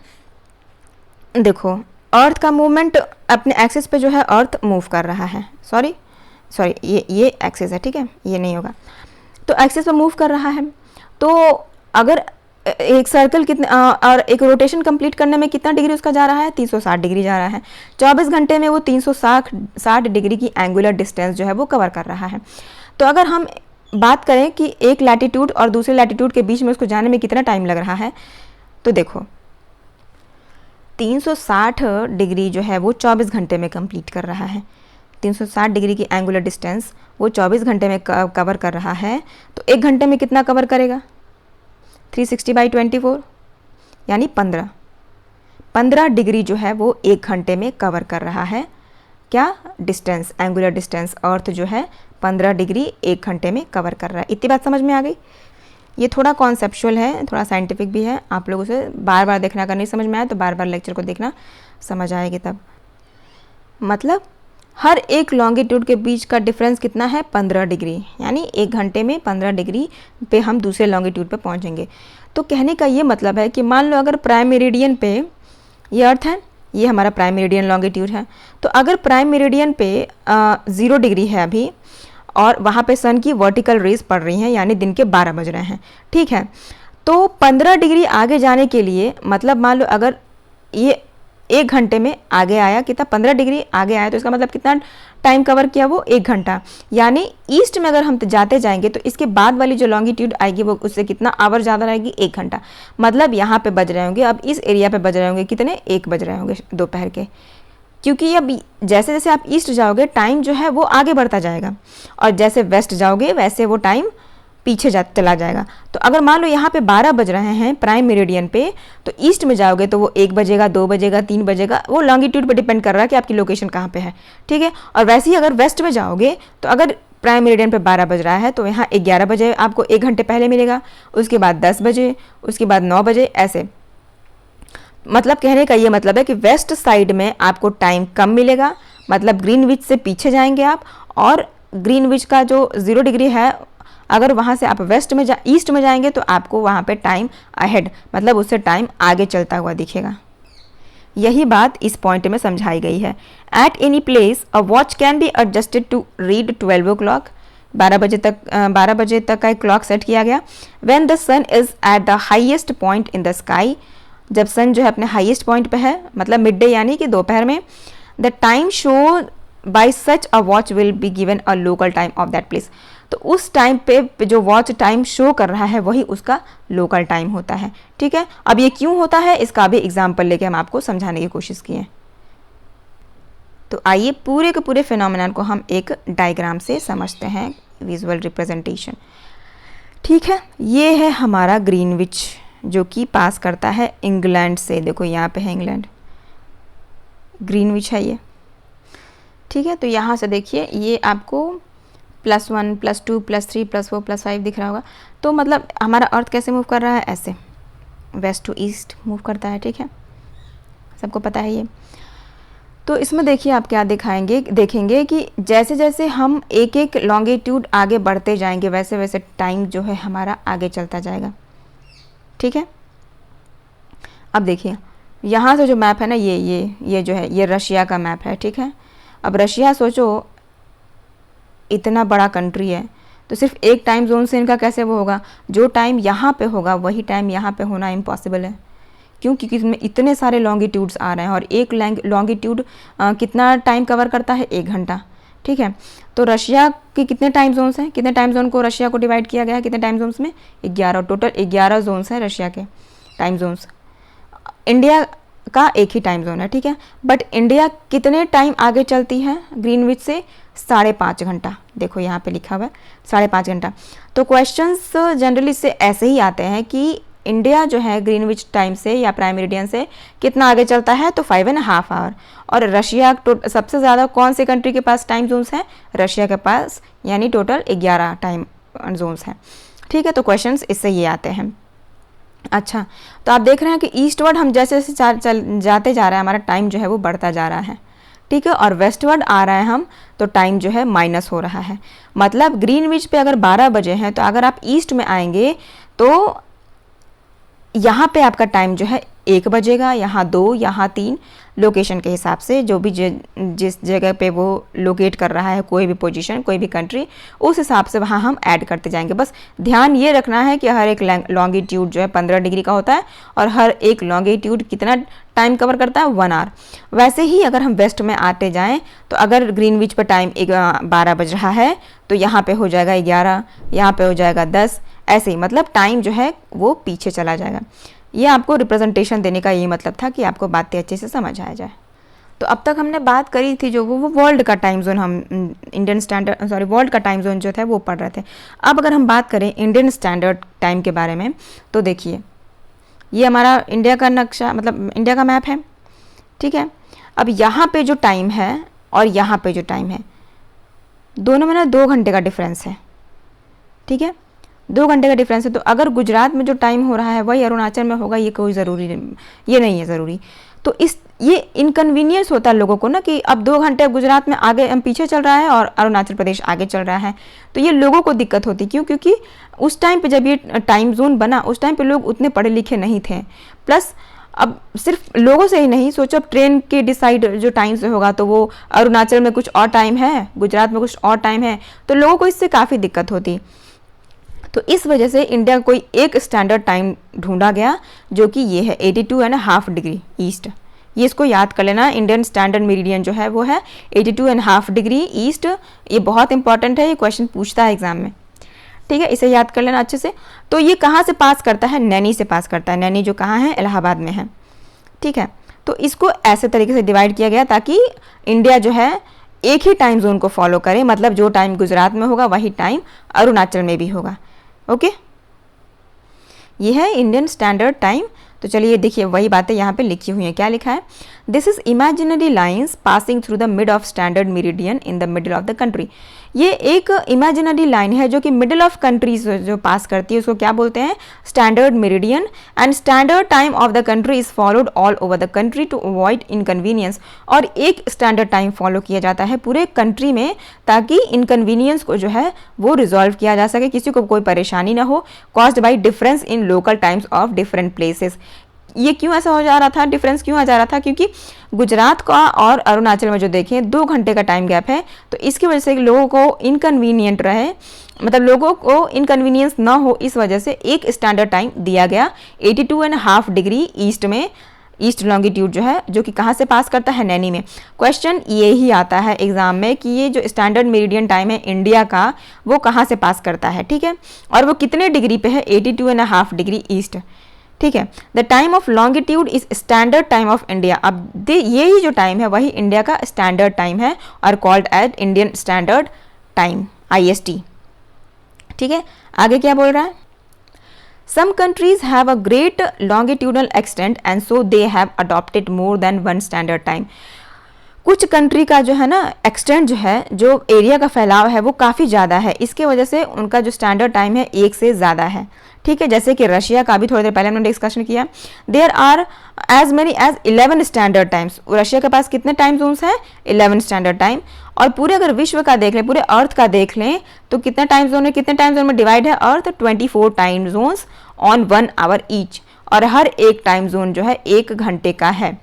देखो, अर्थ का मूवमेंट अपने एक्सिस पे जो है अर्थ मूव कर रहा है, सॉरी ये एक्सिस है, ठीक है, ये नहीं होगा, तो एक्सिस पे मूव कर रहा है। तो अगर एक सर्कल कितने और एक रोटेशन कंप्लीट करने में कितना डिग्री उसका जा रहा है, 360 डिग्री जा रहा है। 24 घंटे में वो 360 डिग्री की एंगुलर डिस्टेंस जो है वो कवर कर रहा है। तो अगर हम बात करें कि एक लैटिट्यूड और दूसरे लैटिट्यूड के बीच में उसको जाने में कितना टाइम लग रहा है, तो देखो 360 डिग्री जो है वो 24 घंटे में कंप्लीट कर रहा है। 360 डिग्री की एंगुलर डिस्टेंस वो 24 घंटे में कवर कर रहा है, तो एक घंटे में कितना कवर करेगा? 360/24 यानी 15 डिग्री जो है वो एक घंटे में कवर कर रहा है। क्या डिस्टेंस, एंगुलर डिस्टेंस, अर्थ जो है 15 डिग्री एक घंटे में कवर कर रहा है। इतनी बात समझ में आ गई? ये थोड़ा कॉन्सेप्चुअल है, थोड़ा साइंटिफिक भी है, आप लोगों से बार बार देखना, अगर नहीं समझ में आए तो बार बार लेक्चर को देखना, समझ आएगी तब। मतलब हर एक लॉन्गिट्यूड के बीच का डिफरेंस कितना है? 15 डिग्री, यानी एक घंटे में 15 डिग्री पे हम दूसरे लॉन्गिट्यूड पे पहुंचेंगे। तो कहने का ये मतलब है कि मान लो अगर प्राइम मेरिडियन पे ये अर्थ है, ये हमारा प्राइम मेरिडियन लॉन्गिट्यूड है, तो अगर प्राइम मेरिडियन पे 0 डिग्री है अभी और वहाँ पे सन की वर्टिकल रेज पड़ रही हैं, यानी दिन के 12 बज रहे हैं, ठीक है, तो 15 डिग्री आगे जाने के लिए, मतलब मान लो अगर ये एक घंटे में आगे आया, कितना 15 डिग्री आगे आया, तो इसका मतलब कितना टाइम कवर किया? वो एक घंटा। यानी ईस्ट में अगर हम जाते जाएंगे तो इसके बाद वाली जो लॉन्गिट्यूड आएगी वो उससे कितना आवर ज़्यादा रहेगी? एक घंटा। मतलब यहाँ पे बज रहे होंगे, अब इस एरिया पे बज रहे होंगे कितने? 1 बज रहे होंगे दोपहर के, क्योंकि अब जैसे जैसे आप ईस्ट जाओगे टाइम जो है वो आगे बढ़ता जाएगा, और जैसे वेस्ट जाओगे वैसे वो टाइम पीछे चला जाएगा। तो अगर मान लो यहाँ पे 12 बज रहे हैं प्राइम मेरिडियन पे, तो ईस्ट में जाओगे तो वो 1 बजेगा, 2 बजेगा, 3 बजेगा, वो लॉन्गिट्यूड पे डिपेंड कर रहा है कि आपकी लोकेशन कहाँ पे है, ठीक है। और वैसे ही अगर वेस्ट में जाओगे तो अगर प्राइम मेरिडियन पे 12 बज रहा है तो यहाँ 11 बजे आपको 1 घंटे पहले मिलेगा, उसके बाद 10 बजे, उसके बाद 9 बजे, ऐसे। मतलब कहने का ये मतलब है कि वेस्ट साइड में आपको टाइम कम मिलेगा, मतलब ग्रीनविच से पीछे जाएंगे आप, और ग्रीनविच का जो 0 डिग्री है अगर वहाँ से आप ईस्ट में जाएंगे तो आपको वहाँ पे टाइम अहेड, मतलब उससे टाइम आगे चलता हुआ दिखेगा। यही बात इस पॉइंट में समझाई गई है। At any place a watch can be adjusted to read 12 o'clock, 12 बजे तक का एक क्लॉक सेट किया गया। When the sun is at the highest point in the sky, जब सन जो है अपने हाईएस्ट पॉइंट पे है, मतलब मिड डे यानी कि दोपहर में, the time show by such a watch will be given a local time of that place. तो उस टाइम पे जो वॉच टाइम शो कर रहा है वही उसका लोकल टाइम होता है, ठीक है। अब ये क्यों होता है इसका भी एग्जाम्पल लेके हम आपको समझाने की कोशिश किए। तो आइए पूरे के पूरे फिनोमेनन को हम एक डायग्राम से समझते हैं, विजुअल रिप्रेजेंटेशन, ठीक है। ये है हमारा ग्रीनविच जो कि पास करता है इंग्लैंड से, देखो यहाँ पे है इंग्लैंड, ग्रीनविच है ये, ठीक है। तो यहाँ से देखिए ये आपको +1 +2 +3 +4 +5 दिख रहा होगा। तो मतलब हमारा अर्थ कैसे मूव कर रहा है? ऐसे वेस्ट टू ईस्ट मूव करता है, ठीक है, सबको पता है ये। तो इसमें देखिए आप क्या देखेंगे कि जैसे जैसे हम एक एक लॉन्गिट्यूड आगे बढ़ते जाएंगे वैसे वैसे टाइम जो है हमारा आगे चलता जाएगा, ठीक है। अब देखिए यहाँ से जो मैप है ना, ये जो है ये रशिया का मैप है, ठीक है। अब रशिया सोचो इतना बड़ा कंट्री है, तो सिर्फ एक टाइम जोन से इनका कैसे वो होगा, जो टाइम यहाँ पे होगा वही टाइम यहाँ पे होना इम्पॉसिबल है। क्यों? क्योंकि इसमें इतने सारे लॉन्गिट्यूड्स आ रहे हैं और एक लॉन्गिट्यूड कितना टाइम कवर करता है, 1 घंटा। ठीक है, तो रशिया के कितने टाइम जोन्स हैं, कितने टाइम जोन को रशिया को डिवाइड किया गया है कितने टाइम जोन्स में, 11, टोटल 11 जोन्स हैं रशिया के टाइम जोन्स। इंडिया का एक ही टाइम जोन है। ठीक है, बट इंडिया कितने टाइम आगे चलती है ग्रीनविच से, 5.5 घंटा। देखो यहाँ पे लिखा हुआ है 5.5 घंटा। तो क्वेश्चंस जनरली से ऐसे ही आते हैं कि इंडिया जो है ग्रीनविच टाइम से या प्राइम मेरिडियन से कितना आगे चलता है, तो 5.5 आवर। और रशिया सबसे ज़्यादा कौन से कंट्री के पास टाइम जोन्स हैं, रशिया के पास, यानी टोटल 11 टाइम जोन्स हैं। ठीक है, तो क्वेश्चंस इससे ये आते हैं। अच्छा, तो आप देख रहे हैं कि ईस्टवर्ड हम जैसे जैसे जाते जा रहे हैं, हमारा टाइम जो है वो बढ़ता जा रहा है। ठीक है, और वेस्टवर्ड आ रहा है हम, तो टाइम जो है माइनस हो रहा है। मतलब ग्रीनविच पे अगर 12 बजे हैं, तो अगर आप ईस्ट में आएंगे तो यहाँ पे आपका टाइम जो है 1 बजेगा, यहाँ 2, यहाँ 3, लोकेशन के हिसाब से, जो भी जिस जगह पे वो लोकेट कर रहा है, कोई भी पोजीशन, कोई भी कंट्री, उस हिसाब से वहाँ हम ऐड करते जाएंगे। बस ध्यान ये रखना है कि हर एक लॉन्गिट्यूड जो है 15 डिग्री का होता है और हर एक लॉन्गिट्यूड कितना टाइम कवर करता है, 1 आवर। वैसे ही अगर हम वेस्ट में आते जाएँ, तो अगर ग्रीनविच पर टाइम 12 बज रहा है, तो यहाँ पर हो जाएगा 11, यहाँ पर हो जाएगा 10, ऐसे ही मतलब टाइम जो है वो पीछे चला जाएगा। ये आपको रिप्रेजेंटेशन देने का ये मतलब था कि आपको बातें अच्छे से समझ आ जाए। तो अब तक हमने बात करी थी जो वो वर्ल्ड का टाइम जोन, हम इंडियन स्टैंडर्ड वर्ल्ड का टाइम जोन जो था वो पढ़ रहे थे। अब अगर हम बात करें इंडियन स्टैंडर्ड टाइम के बारे में, तो देखिए ये हमारा इंडिया का नक्शा, मतलब इंडिया का मैप है। ठीक है, अब यहाँ पे जो टाइम है और यहाँ पे जो टाइम है, दोनों में ना 2 घंटे का डिफरेंस है। ठीक है, 2 घंटे का डिफरेंस है। तो अगर गुजरात में जो टाइम हो रहा है वही अरुणाचल में होगा, ये कोई ज़रूरी नहीं, ये नहीं है ज़रूरी। तो ये इनकन्वीनियंस होता है लोगों को ना, कि अब 2 घंटे गुजरात में आगे पीछे चल रहा है और अरुणाचल प्रदेश आगे चल रहा है, तो ये लोगों को दिक्कत होती। क्यों? क्योंकि उस टाइम पे जब ये टाइम जोन बना, उस टाइम पे लोग उतने पढ़े लिखे नहीं थे। प्लस अब सिर्फ लोगों से ही नहीं, सोचो अब ट्रेन के डिसाइड जो टाइम से होगा, तो वो अरुणाचल में कुछ और टाइम है, गुजरात में कुछ और टाइम है, तो लोगों को इससे काफ़ी दिक्कत होती। तो इस वजह से इंडिया को कोई एक स्टैंडर्ड टाइम ढूंढा गया, जो कि ये है 82.5 डिग्री ईस्ट। ये इसको याद कर लेना, इंडियन स्टैंडर्ड मेरिडियन जो है वो है 82.5 डिग्री ईस्ट। ये बहुत इंपॉर्टेंट है, ये क्वेश्चन पूछता है एग्जाम में। ठीक है, इसे याद कर लेना अच्छे से। तो ये कहाँ से पास करता है, नैनी से पास करता है। नैनी जो कहाँ है, इलाहाबाद में है। ठीक है, तो इसको ऐसे तरीके से डिवाइड किया गया ताकि इंडिया जो है एक ही टाइम जोन को फॉलो करे, मतलब जो टाइम गुजरात में होगा वही टाइम अरुणाचल में भी होगा। ओके, ये है इंडियन स्टैंडर्ड टाइम। तो चलिए देखिए वही बातें यहाँ पे लिखी हुई हैं। क्या लिखा है, this is imaginary lines passing through the mid of standard meridian in the middle of the country. ये एक इमेजिनरी लाइन है जो कि मिडिल ऑफ कंट्री जो पास करती है, उसको क्या बोलते हैं, standard meridian. And standard time of the country is followed all over the country to avoid inconvenience. और एक स्टैंडर्ड टाइम फॉलो किया जाता है पूरे कंट्री में, ताकि इनकन्वीनियंस को जो है वो रिजॉल्व किया जा सके, किसी को कोई परेशानी ना हो, caused by difference in local times of different places. ये क्यों ऐसा हो जा रहा था, डिफरेंस क्यों आ जा रहा था, क्योंकि गुजरात का और अरुणाचल में जो देखें 2 घंटे का टाइम गैप है, तो इसकी वजह से लोगों को इनकन्वीनियंट रहे, मतलब लोगों को इनकन्वीनियंस ना हो, इस वजह से एक स्टैंडर्ड टाइम दिया गया 82.5 डिग्री ईस्ट में, ईस्ट लॉन्गिट्यूड जो है, जो कि कहाँ से पास करता है, नैनी में। क्वेश्चन ये ही आता है एग्जाम में कि ये जो स्टैंडर्ड मेरिडियन टाइम है इंडिया का, वो कहाँ से पास करता है। ठीक है, और वो कितने डिग्री पे है, 82.5 डिग्री ईस्ट। ठीक है, the time of longitude is standard time of India. अब ये ही जो टाइम है वही इंडिया का स्टैंडर्ड टाइम है और called as Indian standard time, IST। ठीक है, आगे क्या बोल रहा है, some countries have a great longitudinal extent and so they have adopted more than 1 standard time. कुछ कंट्री का जो है ना एक्सटेंट जो है, जो एरिया का फैलाव है वो काफ़ी ज़्यादा है, इसके वजह से उनका जो स्टैंडर्ड टाइम है 1 से ज़्यादा है। ठीक है, जैसे कि रशिया का भी थोड़ी देर पहले हमने डिस्कशन किया, there are as many as 11 standard times. Russia के पास कितने टाइम जोन्स हैं, 11 स्टैंडर्ड टाइम। और पूरे अगर विश्व का देख लें, पूरे अर्थ का देख लें, तो कितने टाइम जोन है, कितने टाइम जोन में डिवाइड है earth, 24 time zones on 1 hour each. और हर एक टाइम जोन जो है 1 घंटे का है।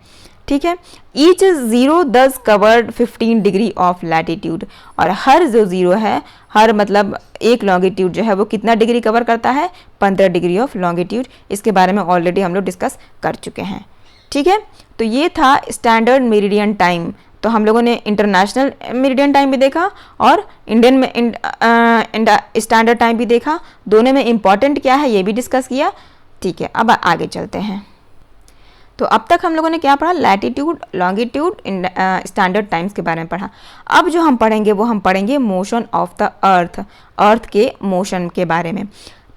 ठीक है। ईच ज़ीरो दस कवर्ड 15 डिग्री ऑफ लैटिट्यूड, और हर जो ज़ीरो है, हर मतलब एक लॉन्गिट्यूड जो है वो कितना डिग्री कवर करता है, 15 डिग्री ऑफ लॉन्गिट्यूड। इसके बारे में ऑलरेडी हम लोग डिस्कस कर चुके हैं, ठीक है। तो ये था स्टैंडर्ड मेरिडियन टाइम। तो हम लोगों ने इंटरनेशनल मेरिडियन टाइम भी देखा और इंडियन में स्टैंडर्ड टाइम भी देखा, दोनों में इम्पॉर्टेंट क्या है ये भी डिस्कस किया, ठीक है। अब आगे चलते हैं। तो अब तक हम लोगों ने क्या पढ़ा, लैटिट्यूड, लॉन्गिट्यूड, स्टैंडर्ड टाइम्स के बारे में पढ़ा। अब जो हम पढ़ेंगे वो हम पढ़ेंगे मोशन ऑफ द अर्थ, अर्थ के मोशन के बारे में,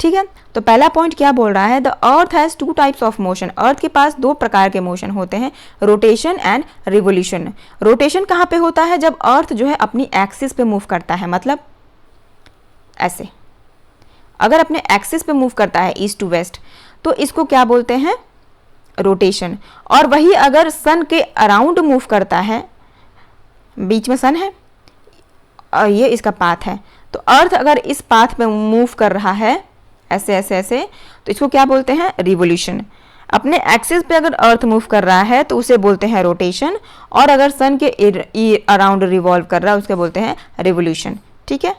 ठीक है। तो पहला पॉइंट क्या बोल रहा है, the earth has 2 types of motion, earth के पास 2 प्रकार के मोशन होते हैं, रोटेशन एंड रिवोल्यूशन। रोटेशन कहाँ पे होता है, जब अर्थ जो है अपनी एक्सिस पे मूव करता है, मतलब ऐसे अगर अपने एक्सिस पे मूव करता है ईस्ट टू वेस्ट, तो इसको क्या बोलते हैं, रोटेशन। और वही अगर सन के अराउंड मूव करता है, बीच में सन है और ये इसका पाथ है, तो अर्थ अगर इस पाथ पे मूव कर रहा है ऐसे ऐसे ऐसे, तो इसको क्या बोलते हैं, रिवोल्यूशन। अपने एक्सिस पे अगर अर्थ मूव कर रहा है तो उसे बोलते हैं रोटेशन, और अगर सन के अराउंड रिवॉल्व कर रहा है उसके बोलते हैं रिवोल्यूशन, ठीक है।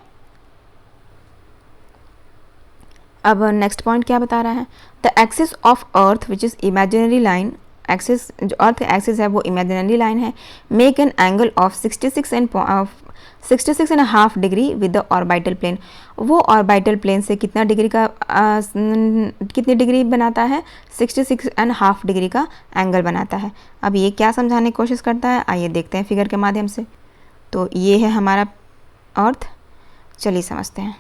अब नेक्स्ट पॉइंट क्या बता रहा है, the axis of earth which is imaginary line, axis जो अर्थ का एक्सिस है वो इमेजिनरी लाइन है, make an angle of 66.5 degree with the orbital plane. वो ऑर्बिटल प्लेन से कितना डिग्री का कितनी डिग्री बनाता है, 66.5 डिग्री का एंगल बनाता है। अब ये क्या समझाने की कोशिश करता है, आइए देखते हैं फिगर के माध्यम से। तो ये है हमारा अर्थ, चलिए समझते हैं।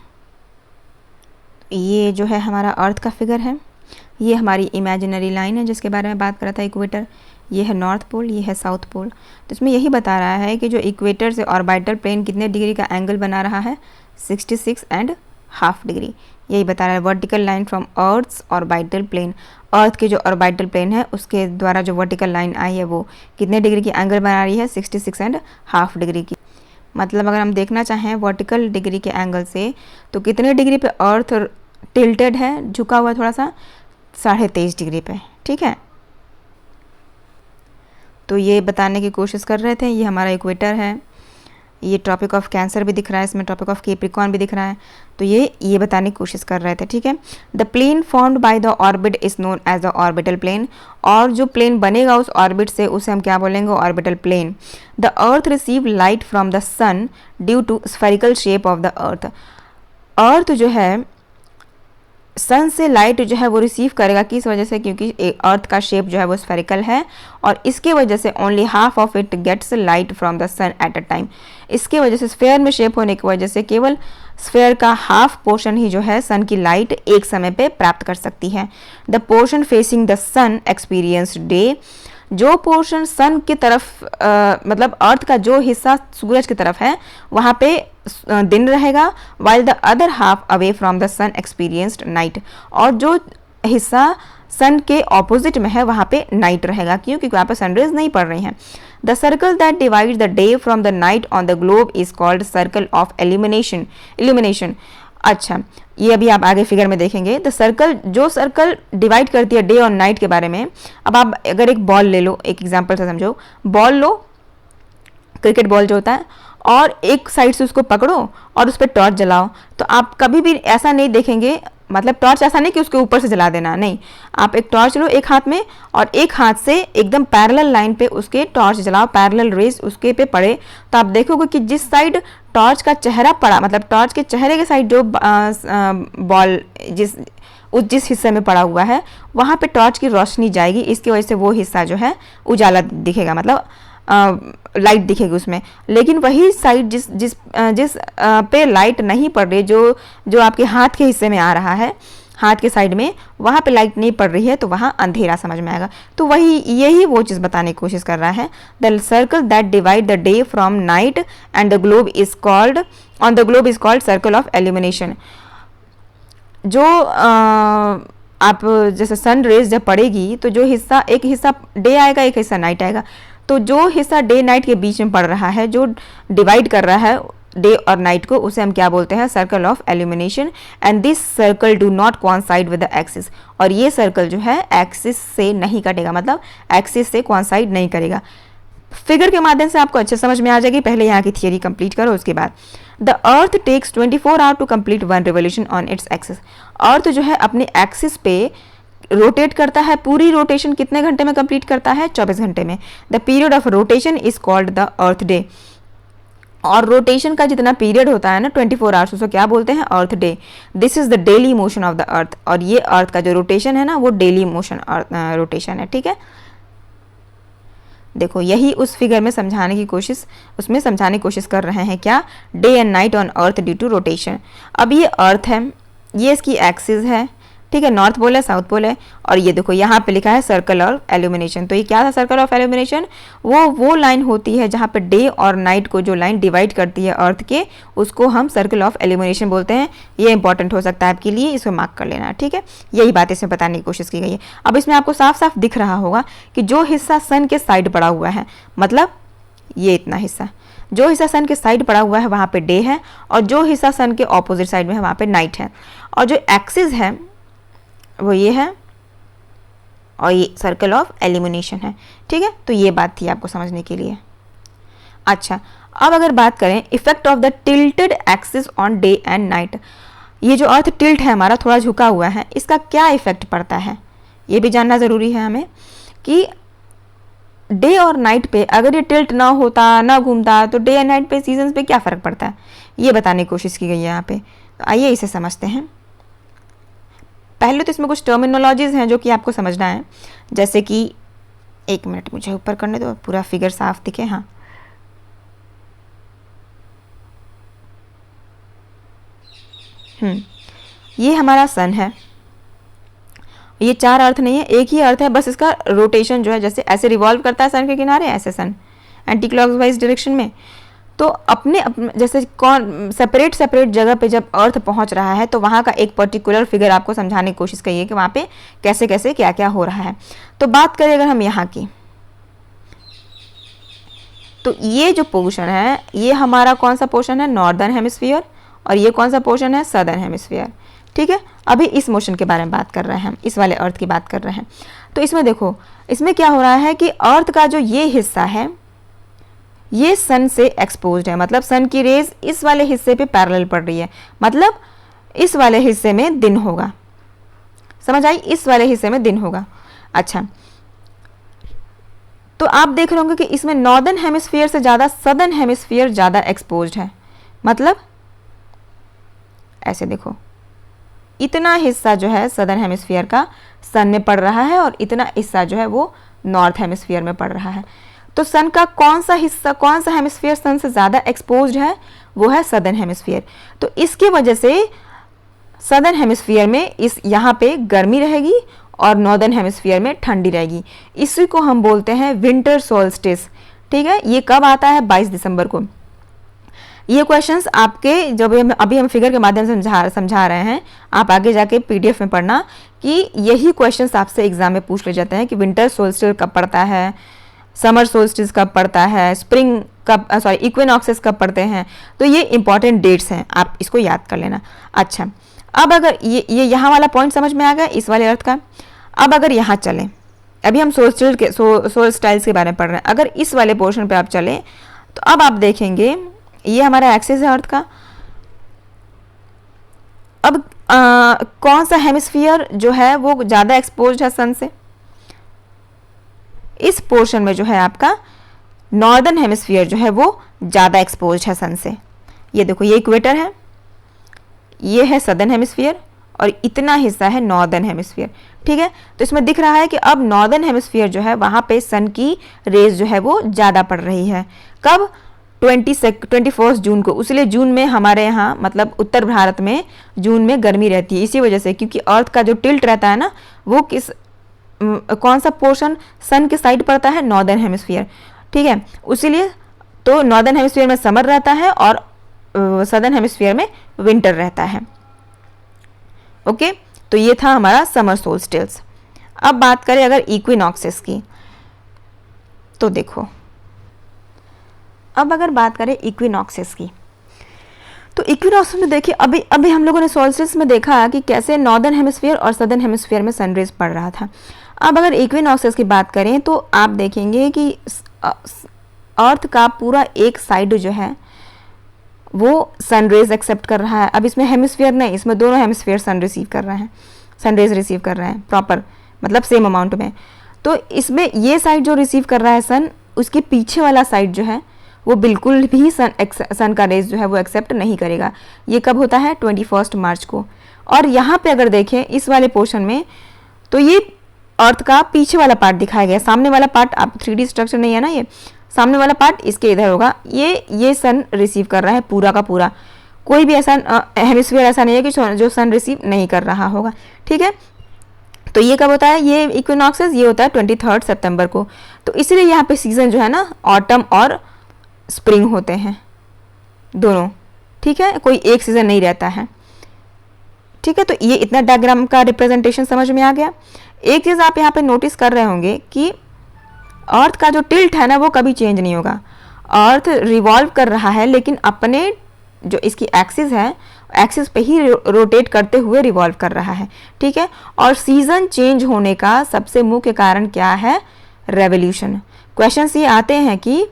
ये जो है हमारा अर्थ का फिगर है, ये हमारी इमेजिनरी लाइन है जिसके बारे में बात करा था, इक्वेटर। ये है नॉर्थ पोल, ये है साउथ पोल। तो इसमें यही बता रहा है कि जो इक्वेटर से ऑर्बिटल प्लेन कितने डिग्री का एंगल बना रहा है, 66.5 डिग्री। यही बता रहा है vertical line from earth's orbital plane, earth के जो ऑर्बिटल प्लेन है उसके द्वारा जो वर्टिकल लाइन आई है वो कितने डिग्री की एंगल बना रही है, 66.5 डिग्री की। मतलब अगर हम देखना चाहें वर्टिकल डिग्री के एंगल से तो कितने डिग्री पे अर्थ टिल्टेड है, झुका हुआ थोड़ा सा, 23.5 डिग्री पे, ठीक है। तो ये बताने की कोशिश कर रहे थे, ये हमारा इक्वेटर है, ये ट्रॉपिक ऑफ कैंसर भी दिख रहा है, इसमें ट्रॉपिक ऑफ कैप्रिकॉर्न भी दिख रहा है। तो ये बताने की कोशिश कर रहे थे, ठीक है। The plane formed by the orbit is known as the orbital plane, और जो प्लेन बनेगा उस ऑर्बिट से उसे हम क्या बोलेंगे, orbital plane. The earth receive light from the sun due to spherical shape of the earth. Earth जो है सन से लाइट जो है वो रिसीव करेगा, किस वजह से, क्योंकि अर्थ का शेप जो है वो स्फेरिकल है, और इसके वजह से only half of it gets light from the sun at a time. इसके वजह से स्फेयर में शेप होने की वजह से केवल स्फेयर का हाफ पोर्शन ही जो है सन की लाइट एक समय पे प्राप्त कर सकती है। The portion facing the sun experience day, जो पोर्शन सन की तरफ मतलब अर्थ का जो हिस्सा सूरज की तरफ है वहाँ पे दिन रहेगा, while the other half away from the sun experienced night, और जो हिस्सा सन के ऑपोजिट में है वहाँ पे नाइट रहेगा, क्योंकि वहाँ पे सनरेज नहीं पड़ रही हैं। The circle that divides the day from the night on the globe is called circle of illumination. अच्छा, ये अभी आप आगे फिगर में देखेंगे। द सर्कल, जो सर्कल डिवाइड करती है डे और नाइट के बारे में। अब आप अगर एक बॉल ले लो, एक एग्जांपल से समझो, बॉल लो, क्रिकेट बॉल जो होता है, और एक साइड से उसको पकड़ो और उस पर टॉर्च जलाओ, तो आप कभी भी ऐसा नहीं देखेंगे, मतलब टॉर्च ऐसा नहीं कि उसके ऊपर से जला देना, नहीं, आप एक टॉर्च लो एक हाथ में और एक हाथ से एकदम पैरेलल लाइन पे उसके टॉर्च जलाओ, पैरेलल रेज उसके पे पड़े, तो आप देखोगे कि जिस साइड टॉर्च का चेहरा पड़ा, मतलब टॉर्च के चेहरे के साइड जो बॉल जिस हिस्से में पड़ा हुआ है वहाँ पे टॉर्च की रोशनी जाएगी, इसकी वजह से वो हिस्सा जो है उजाला दिखेगा, मतलब लाइट दिखेगी उसमें। लेकिन वही साइड जिस पे लाइट नहीं पड़ रही, जो आपके हाथ के हिस्से में आ रहा है, हाथ के साइड में, वहाँ पे लाइट नहीं पड़ रही है, तो वहाँ अंधेरा समझ में आएगा। तो यही वो चीज़ बताने की कोशिश कर रहा है। The circle that divide the day from night and the globe is called circle of illumination. जो आप जैसे सन रेज जब पड़ेगी तो जो हिस्सा, एक हिस्सा डे आएगा एक हिस्सा नाइट आएगा, तो जो हिस्सा डे नाइट के बीच में पड़ रहा है, जो डिवाइड कर रहा है, डे और नाइट को, उसे हम क्या बोलते हैं, circle of illumination. And this circle do not coincide with the axis, और ये सर्कल जो है एक्सिस से नहीं कटेगा, मतलब एक्सिस से कोइंसाइड नहीं करेगा। फिगर के माध्यम से आपको अच्छे समझ में आ जाएगी। पहले यहाँ की थियरी कंप्लीट करो, उसके बाद the earth takes 24 hour to complete one revolution on its axis. Earth जो है अपने एक्सिस पे रोटेट करता है, पूरी रोटेशन कितने घंटे में कंप्लीट करता है, 24 घंटे में। The period of rotation is called the earth day, और रोटेशन का जितना पीरियड होता है ना 24 आवर्स, उसको क्या बोलते हैं, earth day. This is the daily motion of the earth, और ये अर्थ का जो रोटेशन है ना वो डेली मोशन रोटेशन है, ठीक है। देखो यही उस फिगर में समझाने की कोशिश, उसमें समझाने की कोशिश कर रहे हैं क्या, day and night on earth due to rotation. अब ये अर्थ है, ये इसकी एक्सिस है, ठीक है, नॉर्थ पोल है, साउथ पोल है, और ये देखो यहाँ पे लिखा है सर्कल ऑफ एल्यूमिनेशन। तो ये क्या था सर्कल ऑफ एल्यूमिनेशन, वो लाइन होती है जहाँ पे डे और नाइट को जो लाइन डिवाइड करती है अर्थ के, उसको हम सर्कल ऑफ एल्यूमिनेशन बोलते हैं। ये इंपॉर्टेंट हो सकता है आपके लिए, इसको मार्क कर लेना, ठीक है। यही बात इसमें बताने की कोशिश की गई है। अब इसमें आपको साफ साफ दिख रहा होगा कि जो हिस्सा सन के साइड पड़ा हुआ है, मतलब ये इतना हिस्सा, जो हिस्सा सन के साइड पड़ा हुआ है वहाँ पे डे है, और जो हिस्सा सन के ऑपोजिट साइड में है वहाँ पे नाइट है। और जो एक्सिस है वो ये है, और ये सर्कल ऑफ एल्यूमिनेशन है, ठीक है। तो ये बात थी आपको समझने के लिए। अच्छा, अब अगर बात करें effect of the tilted axis on day and night, ये जो अर्थ टिल्ट है हमारा, थोड़ा झुका हुआ है, इसका क्या इफेक्ट पड़ता है, ये भी जानना ज़रूरी है हमें कि डे और नाइट पे अगर ये टिल्ट ना होता, ना घूमता, तो डे एंड नाइट पे सीजन्स पे क्या फ़र्क पड़ता है, ये बताने की कोशिश की गई है यहाँ पे। तो आइए इसे समझते हैं। पहले तो इसमें कुछ टर्मिनोलॉजीज़ हैं जो कि आपको समझना है, जैसे कि, एक मिनट मुझे ऊपर करने दो, पूरा फिगर साफ दिखे। हाँ, ये हमारा सन है, ये 4 अर्थ नहीं है, एक ही अर्थ है, बस इसका रोटेशन जो है जैसे ऐसे रिवॉल्व करता है सन के किनारे, ऐसे सन एंटी क्लॉकवाइज डायरेक्शन में। तो अपने जैसे कौन सेपरेट जगह पे जब अर्थ पहुंच रहा है, तो वहाँ का एक पर्टिकुलर फिगर आपको समझाने की कोशिश करिए कि वहाँ पे कैसे कैसे क्या क्या हो रहा है। तो बात करें अगर हम यहाँ की, तो ये जो पोर्शन है, ये हमारा कौन सा पोर्शन है, नॉर्दर्न हेमिस्फीयर, और ये कौन सा पोर्शन है, सदर्न हेमिस्फीयर, ठीक है। अभी इस मोशन के बारे में बात कर रहे हैं हम, इस वाले अर्थ की बात कर रहे हैं। तो इसमें देखो, इसमें क्या हो रहा है कि अर्थ का जो ये हिस्सा है ये सन से एक्सपोज्ड है, मतलब सन की रेज इस वाले हिस्से पे पैरेलल पड़ रही है, मतलब इस वाले हिस्से में दिन होगा, समझ आई, इस वाले हिस्से में दिन होगा। अच्छा, तो आप देख रहे होंगे कि इसमें नॉर्दर्न हेमिस्फीयर से ज़्यादा सदर्न हेमिस्फीयर ज़्यादा एक्सपोज्ड है, मतलब ऐसे देखो, इतना हिस्सा जो है सदर्न हेमिस्फीयर का सन में पड़ रहा है, और इतना हिस्सा जो है वो नॉर्थ हेमिस्फीयर में पड़ रहा है। तो सन का कौन सा हिस्सा, कौन सा हेमिस्फीयर सन से ज़्यादा एक्सपोज्ड है, वो है सदर्न हेमिस्फीयर। तो इसकी वजह से सदर्न हेमिस्फीयर में इस यहाँ पे गर्मी रहेगी और नॉर्दर्न हेमिस्फीयर में ठंडी रहेगी। इसी को हम बोलते हैं विंटर सोल्स्टिस, ठीक है। ये कब आता है, 22 दिसंबर को। ये क्वेश्चंस आपके जब अभी हम फिगर के माध्यम से समझा रहे हैं, आप आगे जाके पीडीएफ में पढ़ना कि यही क्वेश्चंस आपसे एग्जाम में पूछ ले जाते हैं कि विंटर सोल्स्टिस कब पड़ता है, समर सोल्स्टिस कब पड़ता है, स्प्रिंग कब, सॉरी इक्विनॉक्सेस कब पड़ते हैं। तो ये इंपॉर्टेंट डेट्स हैं, आप इसको याद कर लेना। अच्छा, अब अगर ये यहाँ वाला पॉइंट समझ में आ गया इस वाले अर्थ का। अब अगर यहाँ चलें, अभी हम सोल्स्टाइल्स के बारे में पढ़ रहे हैं, अगर इस वाले पोर्शन पे आप चलें तो अब आप देखेंगे ये हमारा एक्सिस है अर्थ का। अब कौन सा हेमिस्फीयर जो है वो ज़्यादा एक्सपोज्ड है सन से, इस पोर्शन में जो है आपका नॉर्दर्न हेमिस्फीयर जो है वो ज़्यादा एक्सपोज्ड है सन से। ये देखो, ये इक्वेटर है, ये है सदर्न हेमिस्फीयर, और इतना हिस्सा है नॉर्दर्न हेमिस्फीयर, ठीक है। तो इसमें दिख रहा है कि अब नॉर्दर्न हेमिस्फीयर जो है वहाँ पे सन की रेज जो है वो ज़्यादा पड़ रही है। कब, 21 जून को। इसलिए जून में हमारे यहाँ, मतलब उत्तर भारत में जून में गर्मी रहती है, इसी वजह से, क्योंकि अर्थ का जो टिल्ट रहता है ना, वो कौन सा पोर्शन सन के साइड पड़ता है, नॉर्दर्न हेमिस्फीयर, ठीक है। इसीलिए तो नॉर्दर्न हेमिस्फीयर में समर रहता है और सदर्न हेमिस्फीयर में विंटर रहता है। ओके, तो ये था हमारा समर सोल्स्टिस। अब बात करें अगर इक्विनॉक्सेस की, तो देखो, अब अगर बात करें इक्विनॉक्सेस की, तो इक्विनॉक्स में देखिए, अभी अभी हम लोगों ने सोल्स्टिस में देखा कि कैसे नॉर्दर्न हेमिस्फीयर और सदर्न हेमिस्फीयर में सनरेज पड़ रहा था। अब अगर इक्विनॉक्सेस की बात करें तो आप देखेंगे कि अर्थ का पूरा एक साइड जो है वो सनरेज एक्सेप्ट कर रहा है। अब इसमें हेमिस्फीयर नहीं, इसमें दोनों हेमिस्फीयर सन रिसीव कर रहे हैं, सनरेज रिसीव कर रहे हैं प्रॉपर, मतलब सेम अमाउंट में। तो इसमें ये साइड जो रिसीव कर रहा है सन, उसके पीछे वाला साइड जो है वो बिल्कुल भी सन का रेज जो है वो एक्सेप्ट नहीं करेगा। ये कब होता है? 21 मार्च को। और यहाँ पे अगर देखें इस वाले पोर्शन में, तो ये अर्थ का पीछे वाला पार्ट दिखाया गया, सामने वाला पार्ट, आप 3D स्ट्रक्चर नहीं है ना, ये सामने वाला पार्ट इसके इधर होगा, ये सन रिसीव कर रहा है पूरा का पूरा। कोई भी ऐसा हेमिस्फीयर ऐसा नहीं है कि जो सन रिसीव नहीं कर रहा होगा, ठीक है। तो ये कब होता है? ये इक्विनॉक्सेस ये होता है 23 सितंबर को। तो इसलिए यहाँ पे सीजन जो है ना ऑटम और स्प्रिंग होते हैं दोनों, ठीक है, कोई एक सीजन नहीं रहता है, ठीक है। तो ये इतना डायग्राम का रिप्रेजेंटेशन समझ में आ गया। एक चीज़ आप यहाँ पे नोटिस कर रहे होंगे कि अर्थ का जो टिल्ट है ना वो कभी चेंज नहीं होगा। अर्थ रिवॉल्व कर रहा है लेकिन अपने जो इसकी एक्सिस है, एक्सिस पे ही रोटेट करते हुए रिवॉल्व कर रहा है, ठीक है। और सीजन चेंज होने का सबसे मुख्य कारण क्या है? रेवोल्यूशन। क्वेश्चंस ये आते हैं कि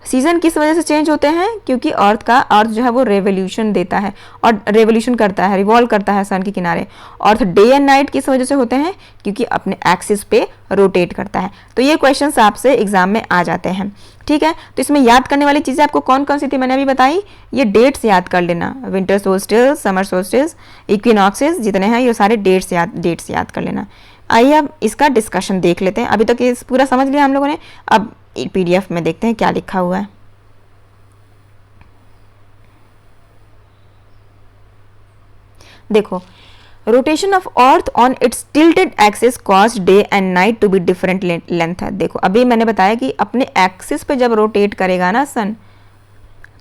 सीजन किस वजह से चेंज होते हैं? क्योंकि अर्थ जो है वो रेवोल्यूशन देता है और रेवोल्यूशन करता है, रिवॉल्व करता है सन के किनारे। अर्थ डे एंड नाइट किस वजह से होते हैं? क्योंकि अपने एक्सिस पे रोटेट करता है। तो ये क्वेश्चंस आपसे एग्जाम में आ जाते हैं, ठीक है। तो इसमें याद करने वाली चीजें आपको कौन कौन सी थी मैंने अभी बताई, ये डेट्स याद कर लेना, winter solstice, summer solstice, equinoxes जितने हैं ये सारे डेट्स याद कर लेना। आइए अब इसका डिस्कशन देख लेते हैं। अभी तक ये पूरा समझ लिया हम लोगों ने, अब PDF में देखते हैं क्या लिखा हुआ है। देखो, rotation of earth on its tilted axis cause day and night to be different length है। देखो अभी मैंने बताया कि अपने एक्सिस पे जब रोटेट करेगा ना सन,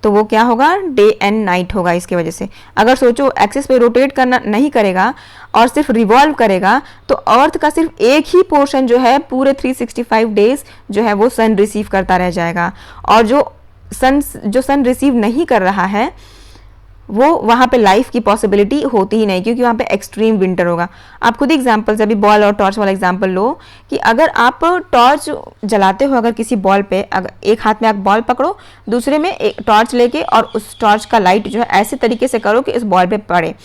तो वो क्या होगा? डे एंड नाइट होगा। इसकी वजह से अगर सोचो एक्सिस पे रोटेट करना नहीं करेगा और सिर्फ रिवॉल्व करेगा, तो अर्थ का सिर्फ एक ही पोर्शन जो है पूरे 365 डेज जो है वो सन रिसीव करता रह जाएगा। और जो सन रिसीव नहीं कर रहा है वो वहाँ पे लाइफ की पॉसिबिलिटी होती ही नहीं, क्योंकि वहाँ पे एक्सट्रीम विंटर होगा। आप खुद एग्जांपल से अभी बॉल और टॉर्च वाला एग्जांपल लो कि अगर आप टॉर्च जलाते हो, अगर किसी बॉल पे, अगर एक हाथ में आप बॉल पकड़ो, दूसरे में एक टॉर्च लेके और उस टॉर्च का लाइट जो है ऐसे तरीके से करो कि इस बॉल पे पड़े।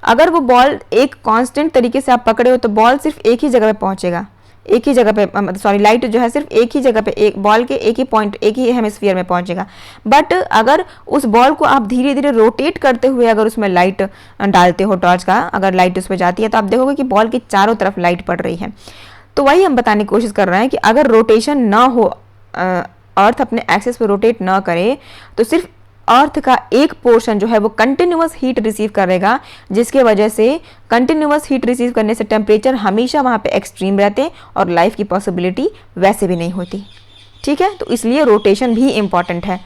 अगर वो बॉल एक कांस्टेंट तरीके से आप पकड़े हो तो बॉल सिर्फ एक ही जगह पे पहुंचेगा, एक ही जगह पे, सॉरी, लाइट जो है सिर्फ एक ही जगह पे, एक बॉल के एक ही पॉइंट, एक ही हेमिस्फीयर में पहुंचेगा। बट अगर उस बॉल को आप धीरे धीरे रोटेट करते हुए अगर उसमें लाइट डालते हो, टॉर्च का अगर लाइट उस पर जाती है, तो आप देखोगे कि बॉल के चारों तरफ लाइट पड़ रही है। तो वही हम बताने की कोशिश कर रहे हैं कि अगर रोटेशन ना हो, अर्थ अपने एक्सिस पे रोटेट ना करे, तो सिर्फ अर्थ का एक पोर्शन जो है वो कंटिन्यूअस हीट रिसीव करेगा, जिसके वजह से कंटिन्यूअस हीट रिसीव करने से टेम्परेचर हमेशा वहाँ पे एक्सट्रीम रहते और लाइफ की पॉसिबिलिटी वैसे भी नहीं होती, ठीक है। तो इसलिए रोटेशन भी इंपॉर्टेंट है।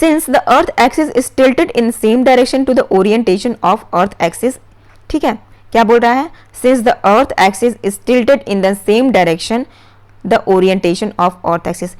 Since the earth axis is tilted in same direction to the orientation of earth axis, ठीक है, क्या बोल रहा है? Since the earth axis is tilted in the same direction the orientation of earth axis.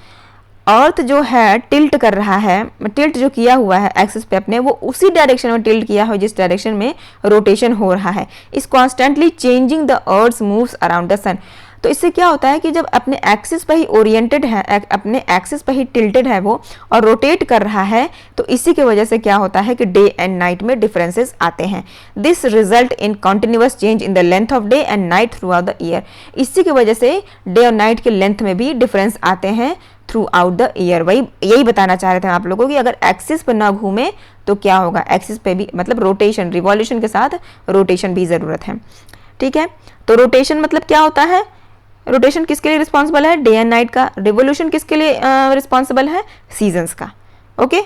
Earth जो है tilt कर रहा है, टिल्ट जो किया हुआ है एक्सिस पे अपने, वो उसी डायरेक्शन में टिल्ट किया हो जिस डायरेक्शन में रोटेशन हो रहा है। इस constantly changing the earth moves around the sun. तो इससे क्या होता है कि जब अपने एक्सिस पे ही ओरिएंटेड है, अपने एक्सिस पे ही टिल्टेड है वो और रोटेट कर रहा है, तो इसी की वजह से क्या होता है कि डे एंड नाइट में डिफरेंसेस आते हैं। This result in continuous change in the length of day and night through out the year. इसी की वजह से डे और नाइट के लेंथ में भी डिफरेंस आते हैं थ्रू आउट द ईयर। यही बताना चाह रहे थे आप लोगों की अगर एक्सिस पर ना घूमे तो क्या होगा, एक्सिस पे भी मतलब रोटेशन, रिवॉल्यूशन के साथ रोटेशन भी जरूरत है, ठीक है। तो रोटेशन मतलब क्या होता है? रोटेशन किसके लिए रिस्पॉन्सिबल है? डे एंड नाइट का। रिवोल्यूशन किसके लिए रिस्पॉन्सिबल है? सीजन्स का। ओके,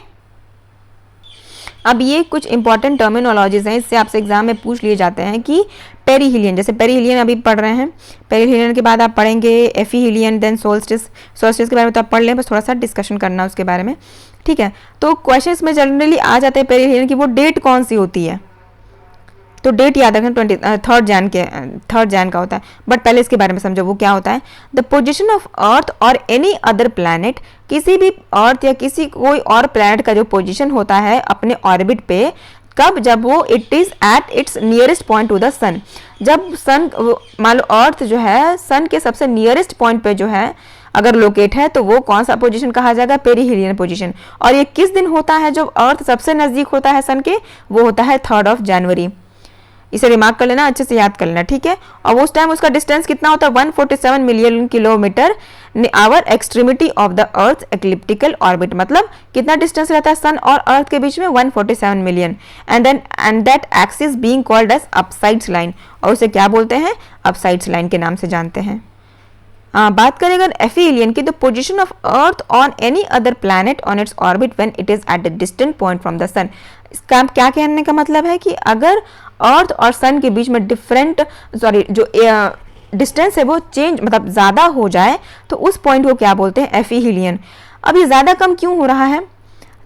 अब ये कुछ इंपॉर्टेंट टर्मिनोलॉजीज हैं, इससे आपसे एग्जाम में पूछ लिए जाते हैं कि पेरीहिलियन, जैसे पेरीहिलियन अभी पढ़ रहे हैं, पेरीहिलियन के बाद आप पढ़ेंगे एफीहिलियन, देन सोल्स्टिस। सोल्स्टिस के बारे में तो आप पढ़ लें, बस थोड़ा सा डिस्कशन करना उसके बारे में, ठीक है। तो क्वेश्चंस में जनरली आ जाते हैं पेरीहिलियन की वो डेट कौन सी होती है, तो डेट याद रखना 3rd जैन का होता है, बट पहले इसके बारे में समझो वो क्या होता है। द पोजिशन ऑफ अर्थ और एनी अदर प्लैनेट, किसी भी अर्थ या किसी कोई और प्लैनेट का जो पोजीशन होता है अपने ऑर्बिट पे, कब, जब वो it is at its nearest point to the sun, जब सन, मान लो अर्थ जो है सन के सबसे नियरेस्ट पॉइंट पे जो है अगर लोकेट है, तो वो कौन सा पोजीशन कहा जाएगा, पेरीहिलियन पोजीशन। और ये किस दिन होता है जब अर्थ सबसे नजदीक होता है सन के, वो होता है 3rd जनवरी। इसे रिमार्क कर लेना, अच्छे से याद कर लेना, ठीक है। और उस टाइम उसका डिस्टेंस कितना होता है, 147 million kilometer hour extremity of the earth ecliptical orbit, मतलब कितना डिस्टेंस रहता है सन और अर्थ के बीच में, 147 million. And that axis being called as apsides line, और उसे क्या बोलते हैं, अपसाइड्स लाइन के नाम से जानते हैं। बात करें अगर एफिलियन की, the position of earth on any other planet on its orbit when it is at the distant point from the sun. इसका क्या कहने का मतलब है कि अगर अर्थ और सन के बीच में जो डिस्टेंस है वो चेंज, मतलब ज़्यादा हो जाए, तो उस पॉइंट को क्या बोलते हैं, एफिलियन। अब ये ज़्यादा कम क्यों हो रहा है,